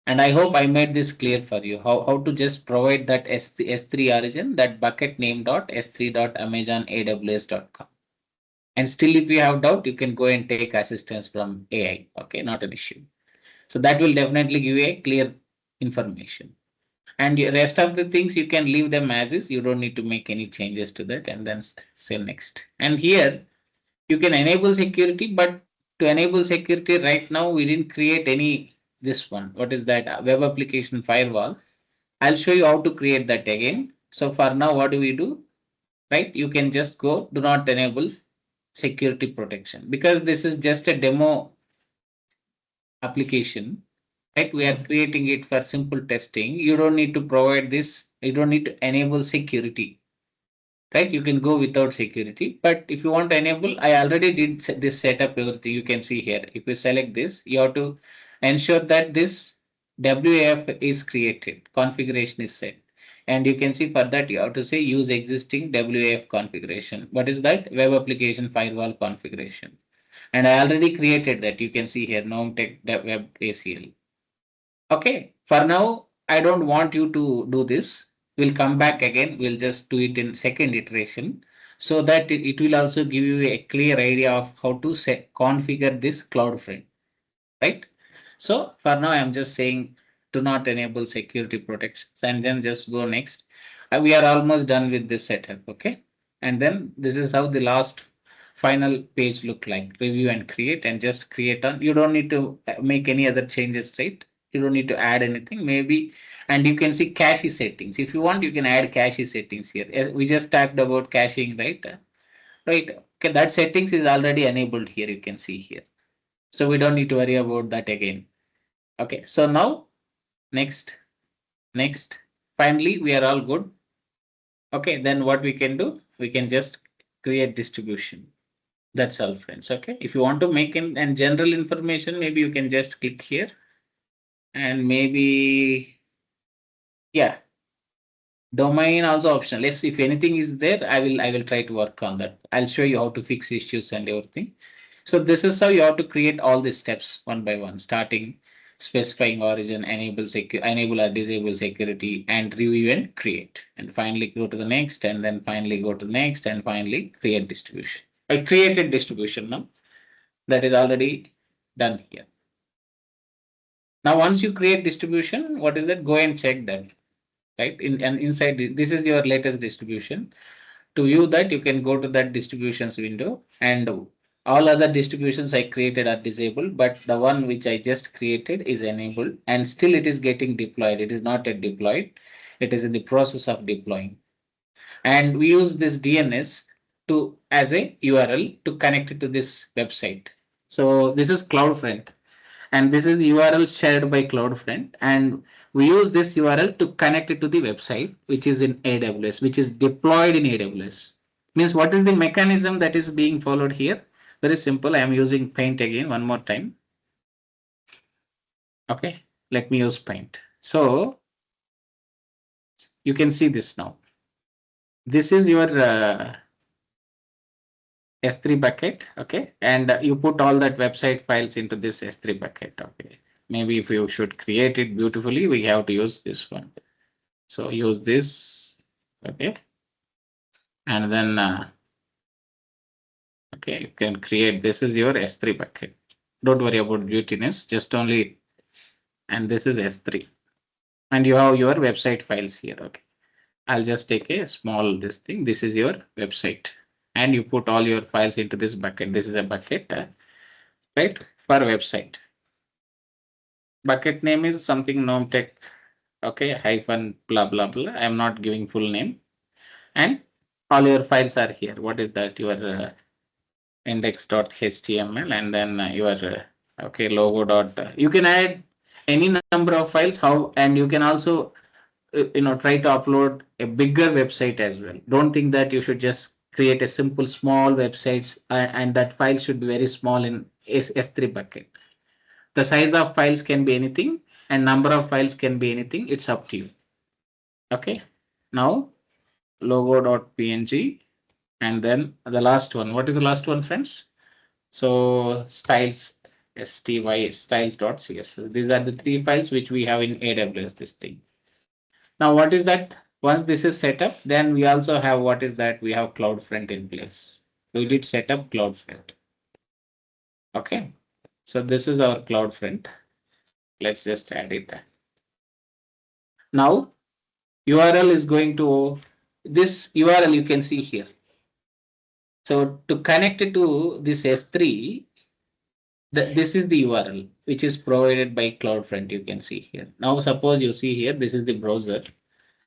Speaker 1: And I hope I made this clear for you, how to just provide that S3 origin, that bucket name dot S3 dot Amazon AWS.com. And still, if you have doubt, you can go and take assistance from AI. Okay, not an issue. So that will definitely give you a clear information. And the rest of the things you can leave them as is. You don't need to make any changes to that, and then say next. And here you can enable security, but to enable security right now, we didn't create any this one. What is that? Web application firewall. I'll show you how to create that again. So for now, what do we do? Right? You can just go do not enable security protection, because this is just a demo application. Right? We are creating it for simple testing. You don't need to provide this. You don't need to enable security. Right? You can go without security, but if you want to enable, I already did this setup everything. You can see here. If you select this, you have to ensure that this WAF is created, configuration is set. And you can see for that, you have to say use existing WAF configuration. What is that? Web application firewall configuration. And I already created that. You can see here, Tech Web ACL. Okay, for now, I don't want you to do this. We'll come back again. We'll just do it in second iteration, so that it will also give you a clear idea of how to configure this CloudFront, right? So for now, I'm just saying do not enable security protections, and then just go next. We are almost done with this setup, okay? And then this is how the last final page look like. Review and create, and just create on. You don't need to make any other changes, right? You don't need to add anything, maybe. And you can see cache settings. If you want, you can add cache settings here. We just talked about caching, right? Right. Okay, that settings is already enabled here. You can see here. So we don't need to worry about that again. Okay, so now next. Finally, we are all good. Okay, then what we can do? We can just create distribution. That's all, friends. Okay, if you want to make and general information, maybe you can just click here, and maybe, yeah, domain also optional. Let's see if anything is there. I will try to work on that. I'll show you how to fix issues and everything. So this is how you have to create all these steps one by one, starting specifying origin, enable or disable security, and review and create. And finally go to the next, and then finally go to the next, and finally create distribution. I created distribution now. That is already done here. Now, once you create distribution, what is that? Go and check that. Right? And inside this is your latest distribution. To view that, you can go to that distributions window, and all other distributions I created are disabled, but the one which I just created is enabled, and still it is getting deployed. It is not yet deployed. It is in the process of deploying. And we use this DNS to as a URL to connect it to this website. So this is CloudFront, and this is the URL shared by CloudFront, and we use this URL to connect it to the website, which is in AWS, which is deployed in AWS. Means what is the mechanism that is being followed here? Very simple. I am using Paint again one more time. Okay, let me use Paint. So you can see this now. This is your S3 bucket. Okay, and you put all that website files into this S3 bucket. Okay, maybe if you should create it beautifully, we have to use this one. So use this. Okay, and then okay, you can create. This is your S3 bucket. Don't worry about beautiness, just only. And this is S3, and you have your website files here. Okay, I'll just take a small this thing. This is your website. and you put all your files into this bucket. This is a bucket, right, for website. Bucket name is something tech, okay, hyphen blah blah blah. I'm not giving full name, and all your files are here. What is that? Your index.html, and then your okay, logo dot. You can add any number of files. How, and you can also try to upload a bigger website as well. Don't think that you should just create a simple small websites and that file should be very small in S3 bucket. The size of files can be anything and number of files can be anything. It's up to you. Okay. Now logo.png, and then the last one. What is the last one, friends? So styles, styles.css. These are the three files which we have in AWS, this thing. Now, what is that? Once this is set up, then we also have what is that? We have CloudFront in place. We did set up CloudFront. Okay. So this is our CloudFront. Let's just add it. Now, URL is going to, this URL you can see here. So to connect it to this S3, this is the URL which is provided by CloudFront. You can see here. Now, suppose you see here, this is the browser.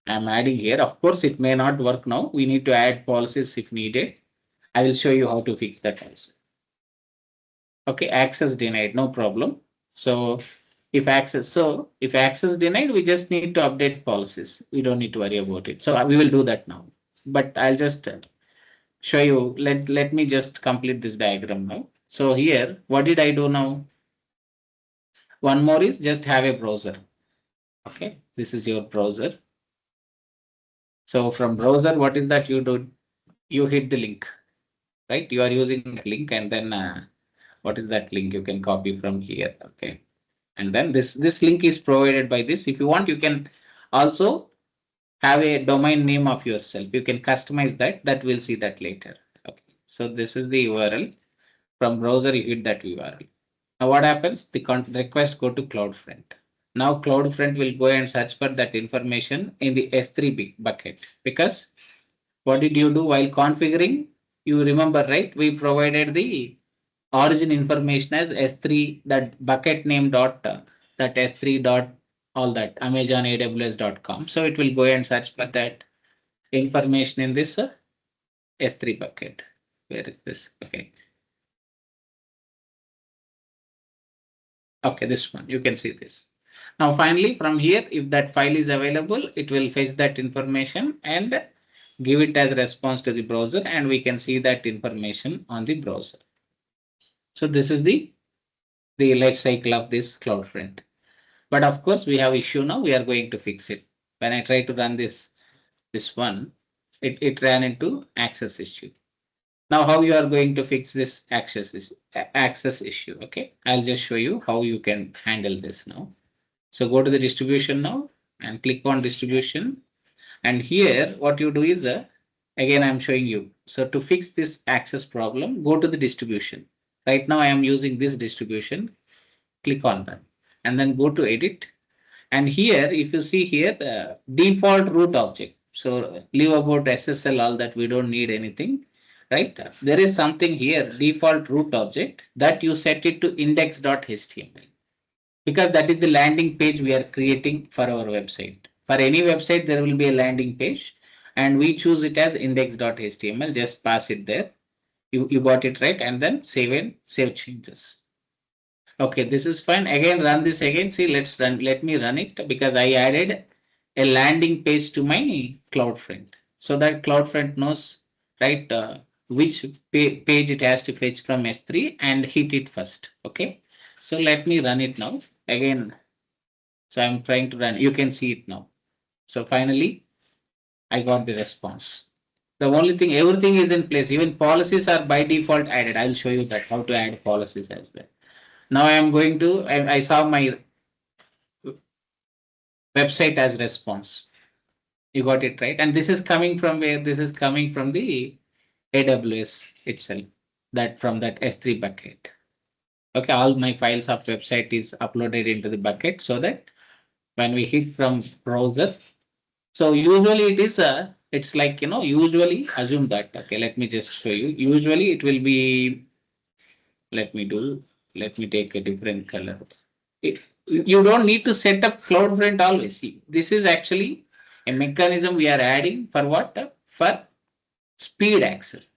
Speaker 1: I'm adding here. Of course, it may not work now. We need to add policies if needed. I will show you how to fix that also. Okay, access denied, no problem. So if access denied, we just need to update policies. We don't need to worry about it. So we will do that now. But I'll just show you. Let me just complete this diagram now. So here, what did I do now? One more is just have a browser. Okay, this is your browser. So from browser, what is that you do? You hit the link, right? You are using a link, and then what is that link? You can copy from here. Okay, and then this link is provided by this. If you want, you can also have a domain name of yourself. You can customize that. That we'll see that later. Okay, so this is the URL. From browser, you hit that URL. Now what happens? The request go to CloudFront. Now CloudFront will go and search for that information in the S3 bucket, because what did you do while configuring? You remember, right? We provided the origin information as S3, that bucket name dot that S3 dot all that Amazon AWS.com. So it will go and search for that information in this S3 bucket. Where is this? Okay. Okay, this one, you can see this. Now, finally, from here, if that file is available, it will fetch that information and give it as a response to the browser, and we can see that information on the browser. So this is the life cycle of this CloudFront. But of course, we have issue now. We are going to fix it. When I try to run this one, it ran into access issue. Now, how you are going to fix this access issue? Okay, I'll just show you how you can handle this now. So go to the distribution now and click on distribution. And here, what you do is, again, I'm showing you. So to fix this access problem, go to the distribution. Right now, I am using this distribution. Click on that and then go to edit. And here, if you see here, the default root object. So leave about SSL, all that, we don't need anything, right? There is something here, default root object, that you set it to index.html, because that is the landing page we are creating for our website. For any website, there will be a landing page, and we choose it as index.html. Just pass it there. You got it right, and then save changes. Okay, this is fine. Again, run this again. See, let me run it, because I added a landing page to my CloudFront, so that CloudFront knows, right, which page it has to fetch from S3 and hit it first. Okay, so let me run it now again. So I'm trying to run. You can see it now. So finally, I got the response. The only thing, everything is in place. Even policies are by default added. I'll show you that, how to add policies as well. Now I am going to, I saw my website as response. You got it right. And this is coming from where? This is coming from the AWS itself, that from that S3 bucket. Okay, all my files of website is uploaded into the bucket, so that when we hit from browser, so usually it is It's like, usually assume that. Okay, let me just show you. Usually it will be, let me take a different color. You don't need to set up CloudFront always. See, this is actually a mechanism we are adding for what? For speed access.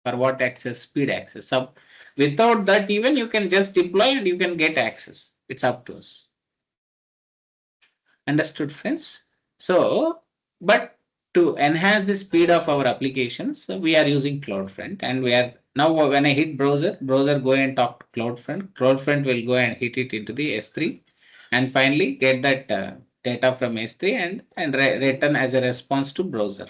Speaker 1: For what access? Speed access. So without that, even you can just deploy and you can get access. It's up to us. Understood, friends? So, but to enhance the speed of our applications, we are using CloudFront, and we are now when I hit browser go and talk to CloudFront. CloudFront will go and hit it into the S3, and finally get that data from S3 and return as a response to browser.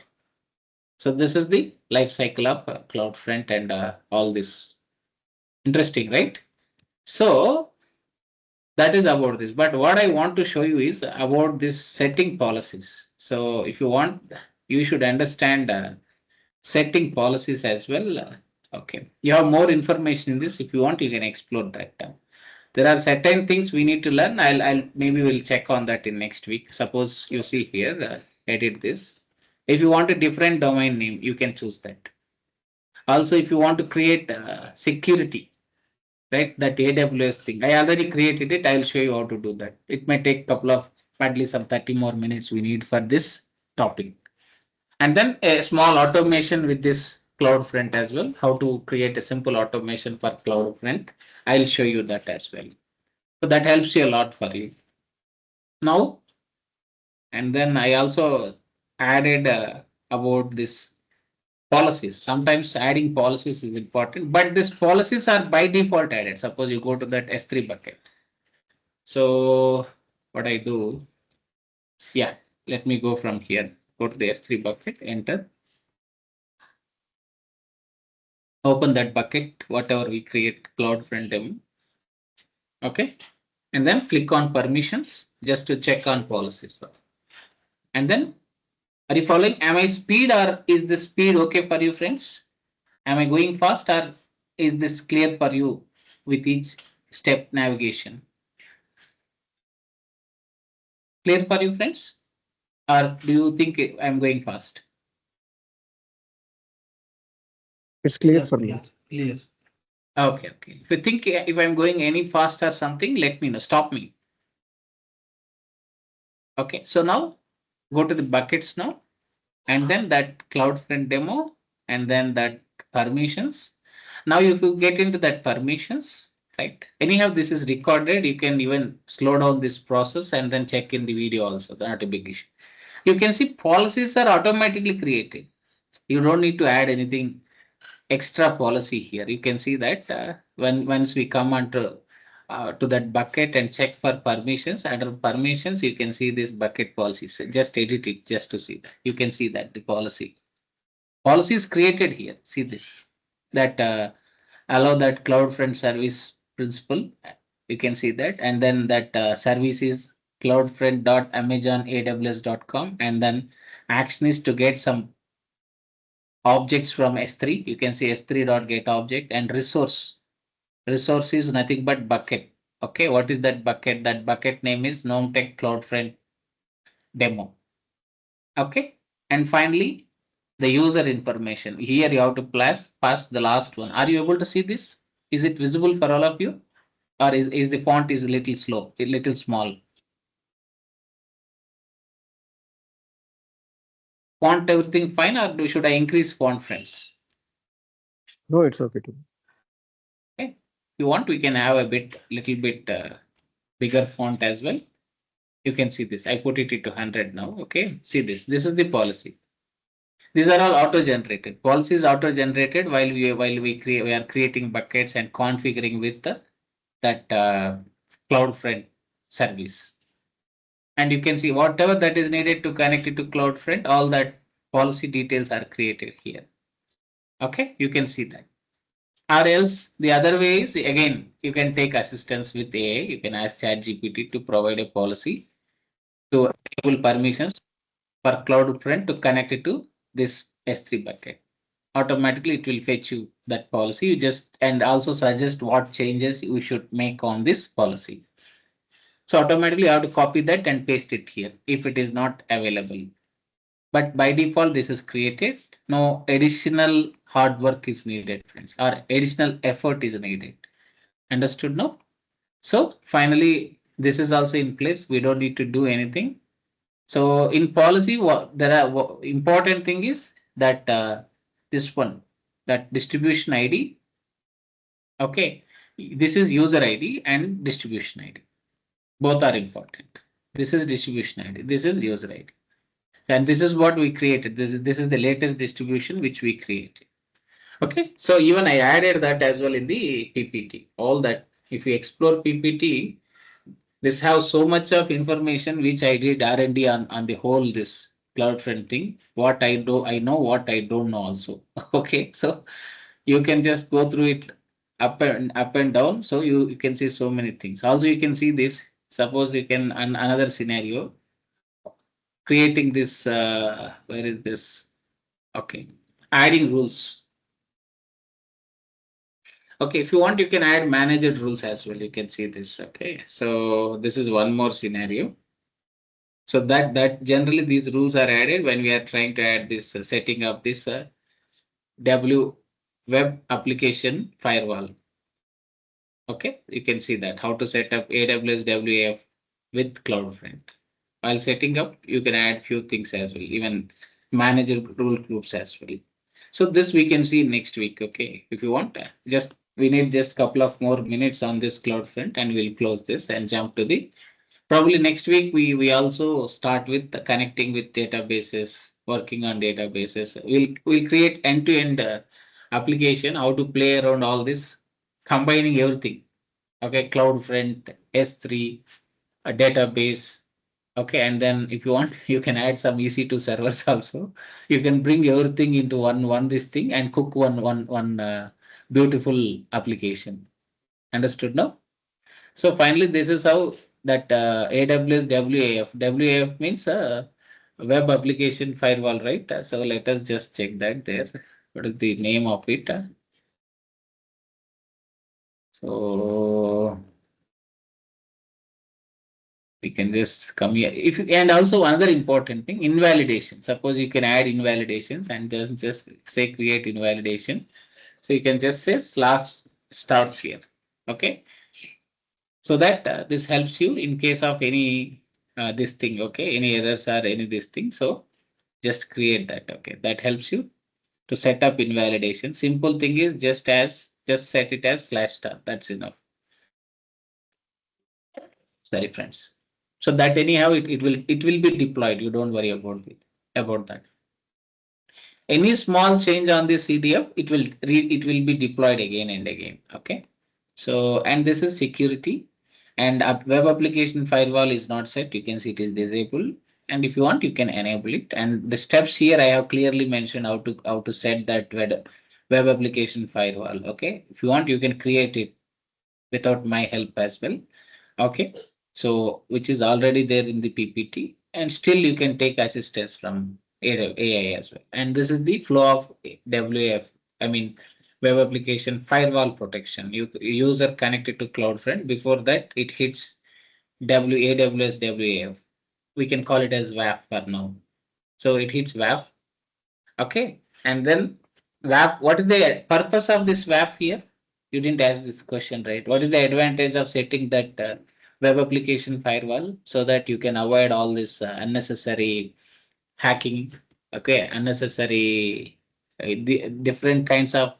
Speaker 1: So this is the life cycle of CloudFront and all this. Interesting, right? So that is about this. But what I want to show you is about this setting policies. So if you want, you should understand setting policies as well. Okay, you have more information in this. If you want, you can explore that. There are certain things we need to learn. I'll maybe we'll check on that in next week. Suppose you see here, edit this. If you want a different domain name, you can choose that. Also, if you want to create security, right, that AWS thing, I already created it. I'll show you how to do that. It may take a couple of, at least some 30 more minutes we need for this topic. And then a small automation with this CloudFront as well. How to create a simple automation for CloudFront. I'll show you that as well. So that helps you a lot for you. Now, and then I also added about this policies. Sometimes adding policies is important, but these policies are by default added. Suppose you go to that S3 bucket. So what I do, yeah, let me go from here. Go to the S3 bucket, enter. Open that bucket, whatever we create, CloudFront demo. Okay. And then click on permissions just to check on policies. And then are you following? Am I speed or is the speed okay for you, friends? Am I going fast or is this clear for you with each step navigation? Clear for you, friends? Or do you think I'm going fast?
Speaker 2: It's clear for me.
Speaker 3: Clear.
Speaker 1: Okay, okay. If you think if I'm going any fast or something, let me know. Stop me. Okay, so now go to the buckets now, and then that CloudFront demo, and then that permissions. Now, if you get into that permissions, right? Anyhow, this is recorded. You can even slow down this process and then check in the video also. Not a big issue. You can see policies are automatically created. You don't need to add anything extra policy here. You can see that once we come onto to that bucket and check for permissions, under permissions, you can see this bucket policies. Just edit it just to see that. You can see that the policy is created here. See this, that allow that CloudFront service principal. You can see that, and then that service is cloudfront.amazonaws.com, and then action is to get some objects from S3. You can see S3.get object, and resource. Resource is nothing but bucket. Okay, what is that bucket? That bucket name is GnomeTech CloudFront demo. Okay, and finally the user information. Here you have to pass the last one. Are you able to see this? Is it visible for all of you, or is the font is a little slow, a little small? Font everything fine, or should I increase font, friends?
Speaker 2: No, it's okay too.
Speaker 1: Okay, if you want, we can have a little bit bigger font as well. You can see this. I put it to 100 now. Okay, see this. This is the policy. These are all auto-generated. Policies auto-generated while we are creating buckets and configuring with that CloudFront service. And you can see whatever that is needed to connect it to CloudFront, all that policy details are created here. Okay, you can see that. Or else the other way is, again, you can take assistance with AI. You can ask ChatGPT to provide a policy to enable permissions for CloudFront to connect it to this S3 bucket. Automatically it will fetch you that policy. You just, and also suggest what changes you should make on this policy. So automatically you have to copy that and paste it here if it is not available. But by default, this is created. No additional hard work is needed, friends, or additional effort is needed. Understood now? So finally, this is also in place. We don't need to do anything. So in policy, what there are important thing is that this one, that distribution ID. Okay, this is user ID and distribution ID. Both are important. This is distribution ID. This is user ID. And this is what we created. This is the latest distribution which we created. Okay, so even I added that as well in the PPT. All that, if you explore PPT, this has so much of information which I did R&D on the whole this CloudFront thing. What I do, I know. What I don't know also. Okay, so you can just go through it up and down. So you can see so many things. Also, you can see this. Suppose you can another scenario creating this. Where is this? Okay, adding rules. Okay, if you want, you can add manager rules as well. You can see this. Okay, so this is one more scenario. So that generally these rules are added when we are trying to add this setting up this W web application firewall. Okay, you can see that how to set up AWS WAF with CloudFront. While setting up, you can add few things as well, even manager rule groups as well. So this we can see next week. Okay, if you want, just we need just couple of more minutes on this CloudFront, and we'll close this and jump to the probably next week. We also start with connecting with databases, working on databases. We'll create end to end application. How to play around all this, combining everything. Okay, CloudFront, S3, a database. Okay, and then if you want, you can add some EC2 servers also. You can bring everything into one this thing and cook one beautiful application. Understood now? So finally, this is how that AWS WAF. WAF means web application firewall, right? So let us just check that there. What is the name of it? So we can just come here. If and also another important thing, invalidation. Suppose you can add invalidations and just say create invalidation. So you can just say slash start here. Okay. So that this helps you in case of any this thing. Okay. Any errors or any this thing. So just create that. Okay. That helps you to set up invalidation. Simple thing is just set it as slash star. That's enough. Sorry, friends. So that anyhow it will be deployed. You don't worry about it about that. Any small change on this CDF, it will be deployed again and again. Okay. So and this is security, and a web application firewall is not set. You can see it is disabled. And if you want, you can enable it. And the steps here I have clearly mentioned how to set that web application firewall. Okay. If you want, you can create it without my help as well. Okay. So which is already there in the PPT, and still you can take assistance from AI as well. And this is the flow of WAF. I mean, web application firewall protection. User connected to CloudFront. Before that, it hits AWS WAF. We can call it as WAF for now. So it hits WAF. Okay, and then WAF. What is the purpose of this WAF here? You didn't ask this question, right? What is the advantage of setting that web application firewall so that you can avoid all this unnecessary hacking? Okay, unnecessary different kinds of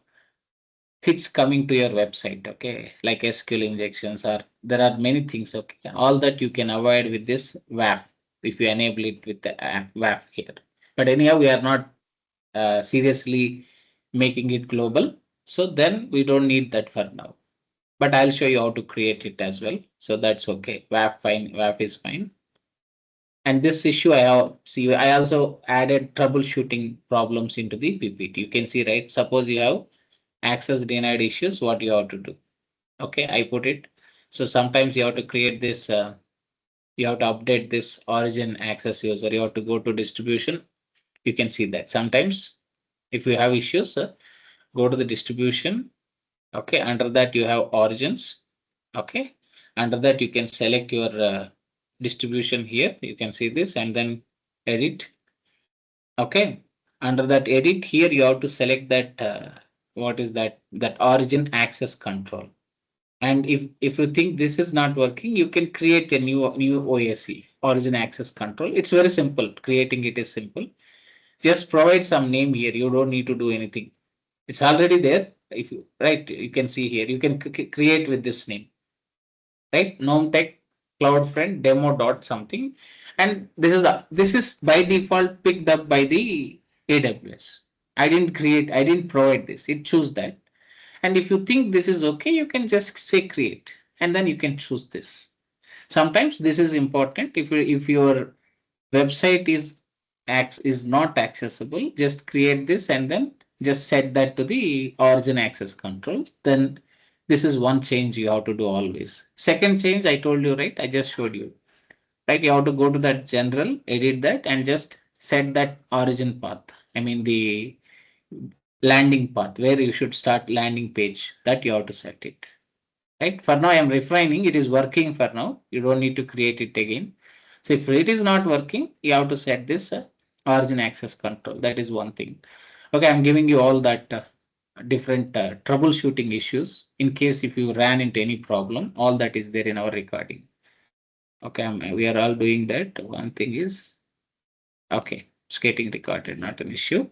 Speaker 1: hits coming to your website. Okay, like SQL injections, or there are many things. Okay, all that you can avoid with this WAF if you enable it with the WAF here. But anyhow, we are not seriously making it global. So then we don't need that for now. But I'll show you how to create it as well. So that's okay. WAF fine. WAF is fine. And this issue I also added troubleshooting problems into the PPT. You can see, right? Suppose you have access denied issues, what you have to do. Okay, I put it. So sometimes you have to create this, you have to update this origin access user. You have to go to distribution. You can see that sometimes if you have issues, go to the distribution. Okay, under that you have origins. Okay, under that you can select your distribution here. You can see this and then edit. Okay. Under that edit here, you have to select that what is that origin access control. And if you think this is not working, you can create a new OSC, origin access control. It's very simple. Creating it is simple. Just provide some name here. You don't need to do anything. It's already there. If you right, you can see here. You can create with this name, right? Gnome Tech CloudFront demo dot something, and this is by default picked up by the AWS. I didn't create. I didn't provide this. It choose that. And if you think this is okay, you can just say create, and then you can choose this. Sometimes this is important. If your website is not accessible, just create this and then just set that to the origin access control. Then this is one change you have to do always. Second change I told you, right? I just showed you, right? You have to go to that general, edit that, and just set that origin path. I mean the landing path where you should start landing page, that you have to set it. Right? For now, I am refining. It is working for now. You don't need to create it again. So if it is not working, you have to set this origin access control. That is one thing. Okay, I'm giving you all that different troubleshooting issues. In case if you ran into any problem, all that is there in our recording. Okay, we are all doing that. One thing is, okay, it's getting recorded, not an issue.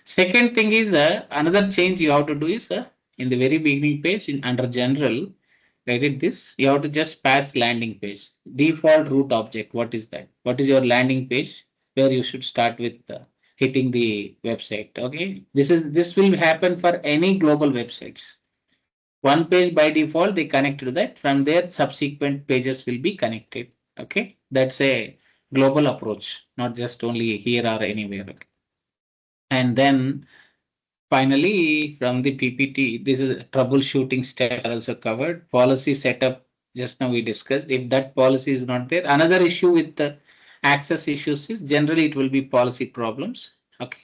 Speaker 1: Second thing is another change you have to do is in the very beginning page under general, edit this, you have to just pass landing page. Default root object, what is that? What is your landing page where you should start with hitting the website? Okay, this will happen for any global websites. One page by default they connect to that. From there, subsequent pages will be connected. Okay, that's a global approach, not just only here or anywhere. Okay. And then finally, from the PPT, this is troubleshooting steps are also covered. Policy setup, just now we discussed. If that policy is not there, another issue with the access issues is generally it will be policy problems. Okay.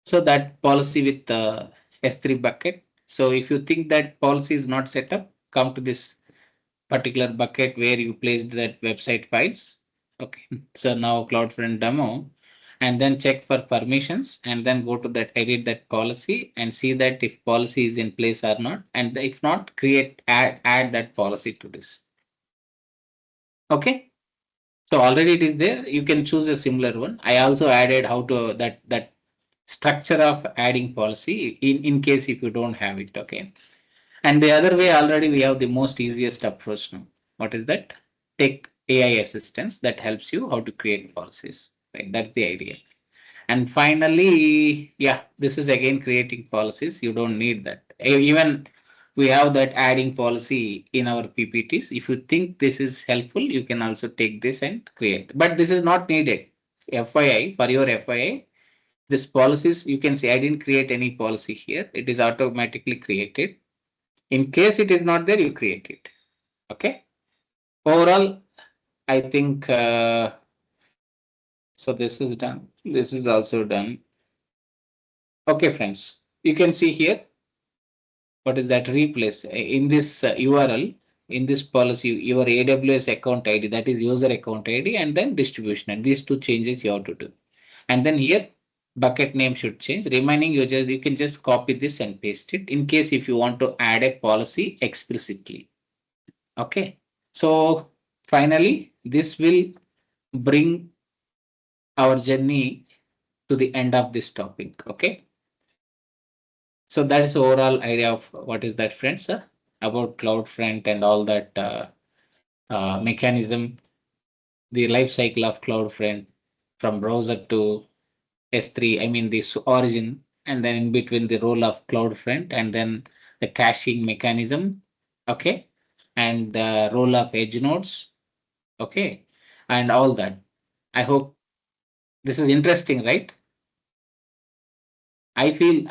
Speaker 1: So that policy with the S3 bucket. So if you think that policy is not set up, come to this particular bucket where you placed that website files. Okay. So now CloudFront demo and then check for permissions and then go to that edit that policy and see that if policy is in place or not. And if not, add that policy to this. Okay. So already it is there. You can choose a similar one. I also added how to that structure of adding policy in case if you don't have it. Okay. And the other way already we have the most easiest approach now. What is that? Take AI assistance that helps you how to create policies. Right? That's the idea. And finally, yeah, this is again creating policies. You don't need that. Even we have that adding policy in our PPTs. If you think this is helpful, you can also take this and create. But this is not needed. FYI, for your FYI, this policies, you can see I didn't create any policy here. It is automatically created. In case it is not there, you create it. Okay. Overall, I think so. This is done. This is also done. Okay, friends. You can see here what is that replace in this URL in this policy your AWS account ID, that is user account ID, and then distribution. And these two changes you have to do. And then here bucket name should change. Remaining you can just copy this and paste it in case if you want to add a policy explicitly. Okay. So finally, this will bring our journey to the end of this topic. Okay. So that is the overall idea of what is that, friends, about CloudFront and all that mechanism, the life cycle of CloudFront from browser to S3. I mean this origin, and then in between the role of CloudFront, and then the caching mechanism. Okay, and the role of edge nodes. Okay, and all that. I hope this is interesting, right? I feel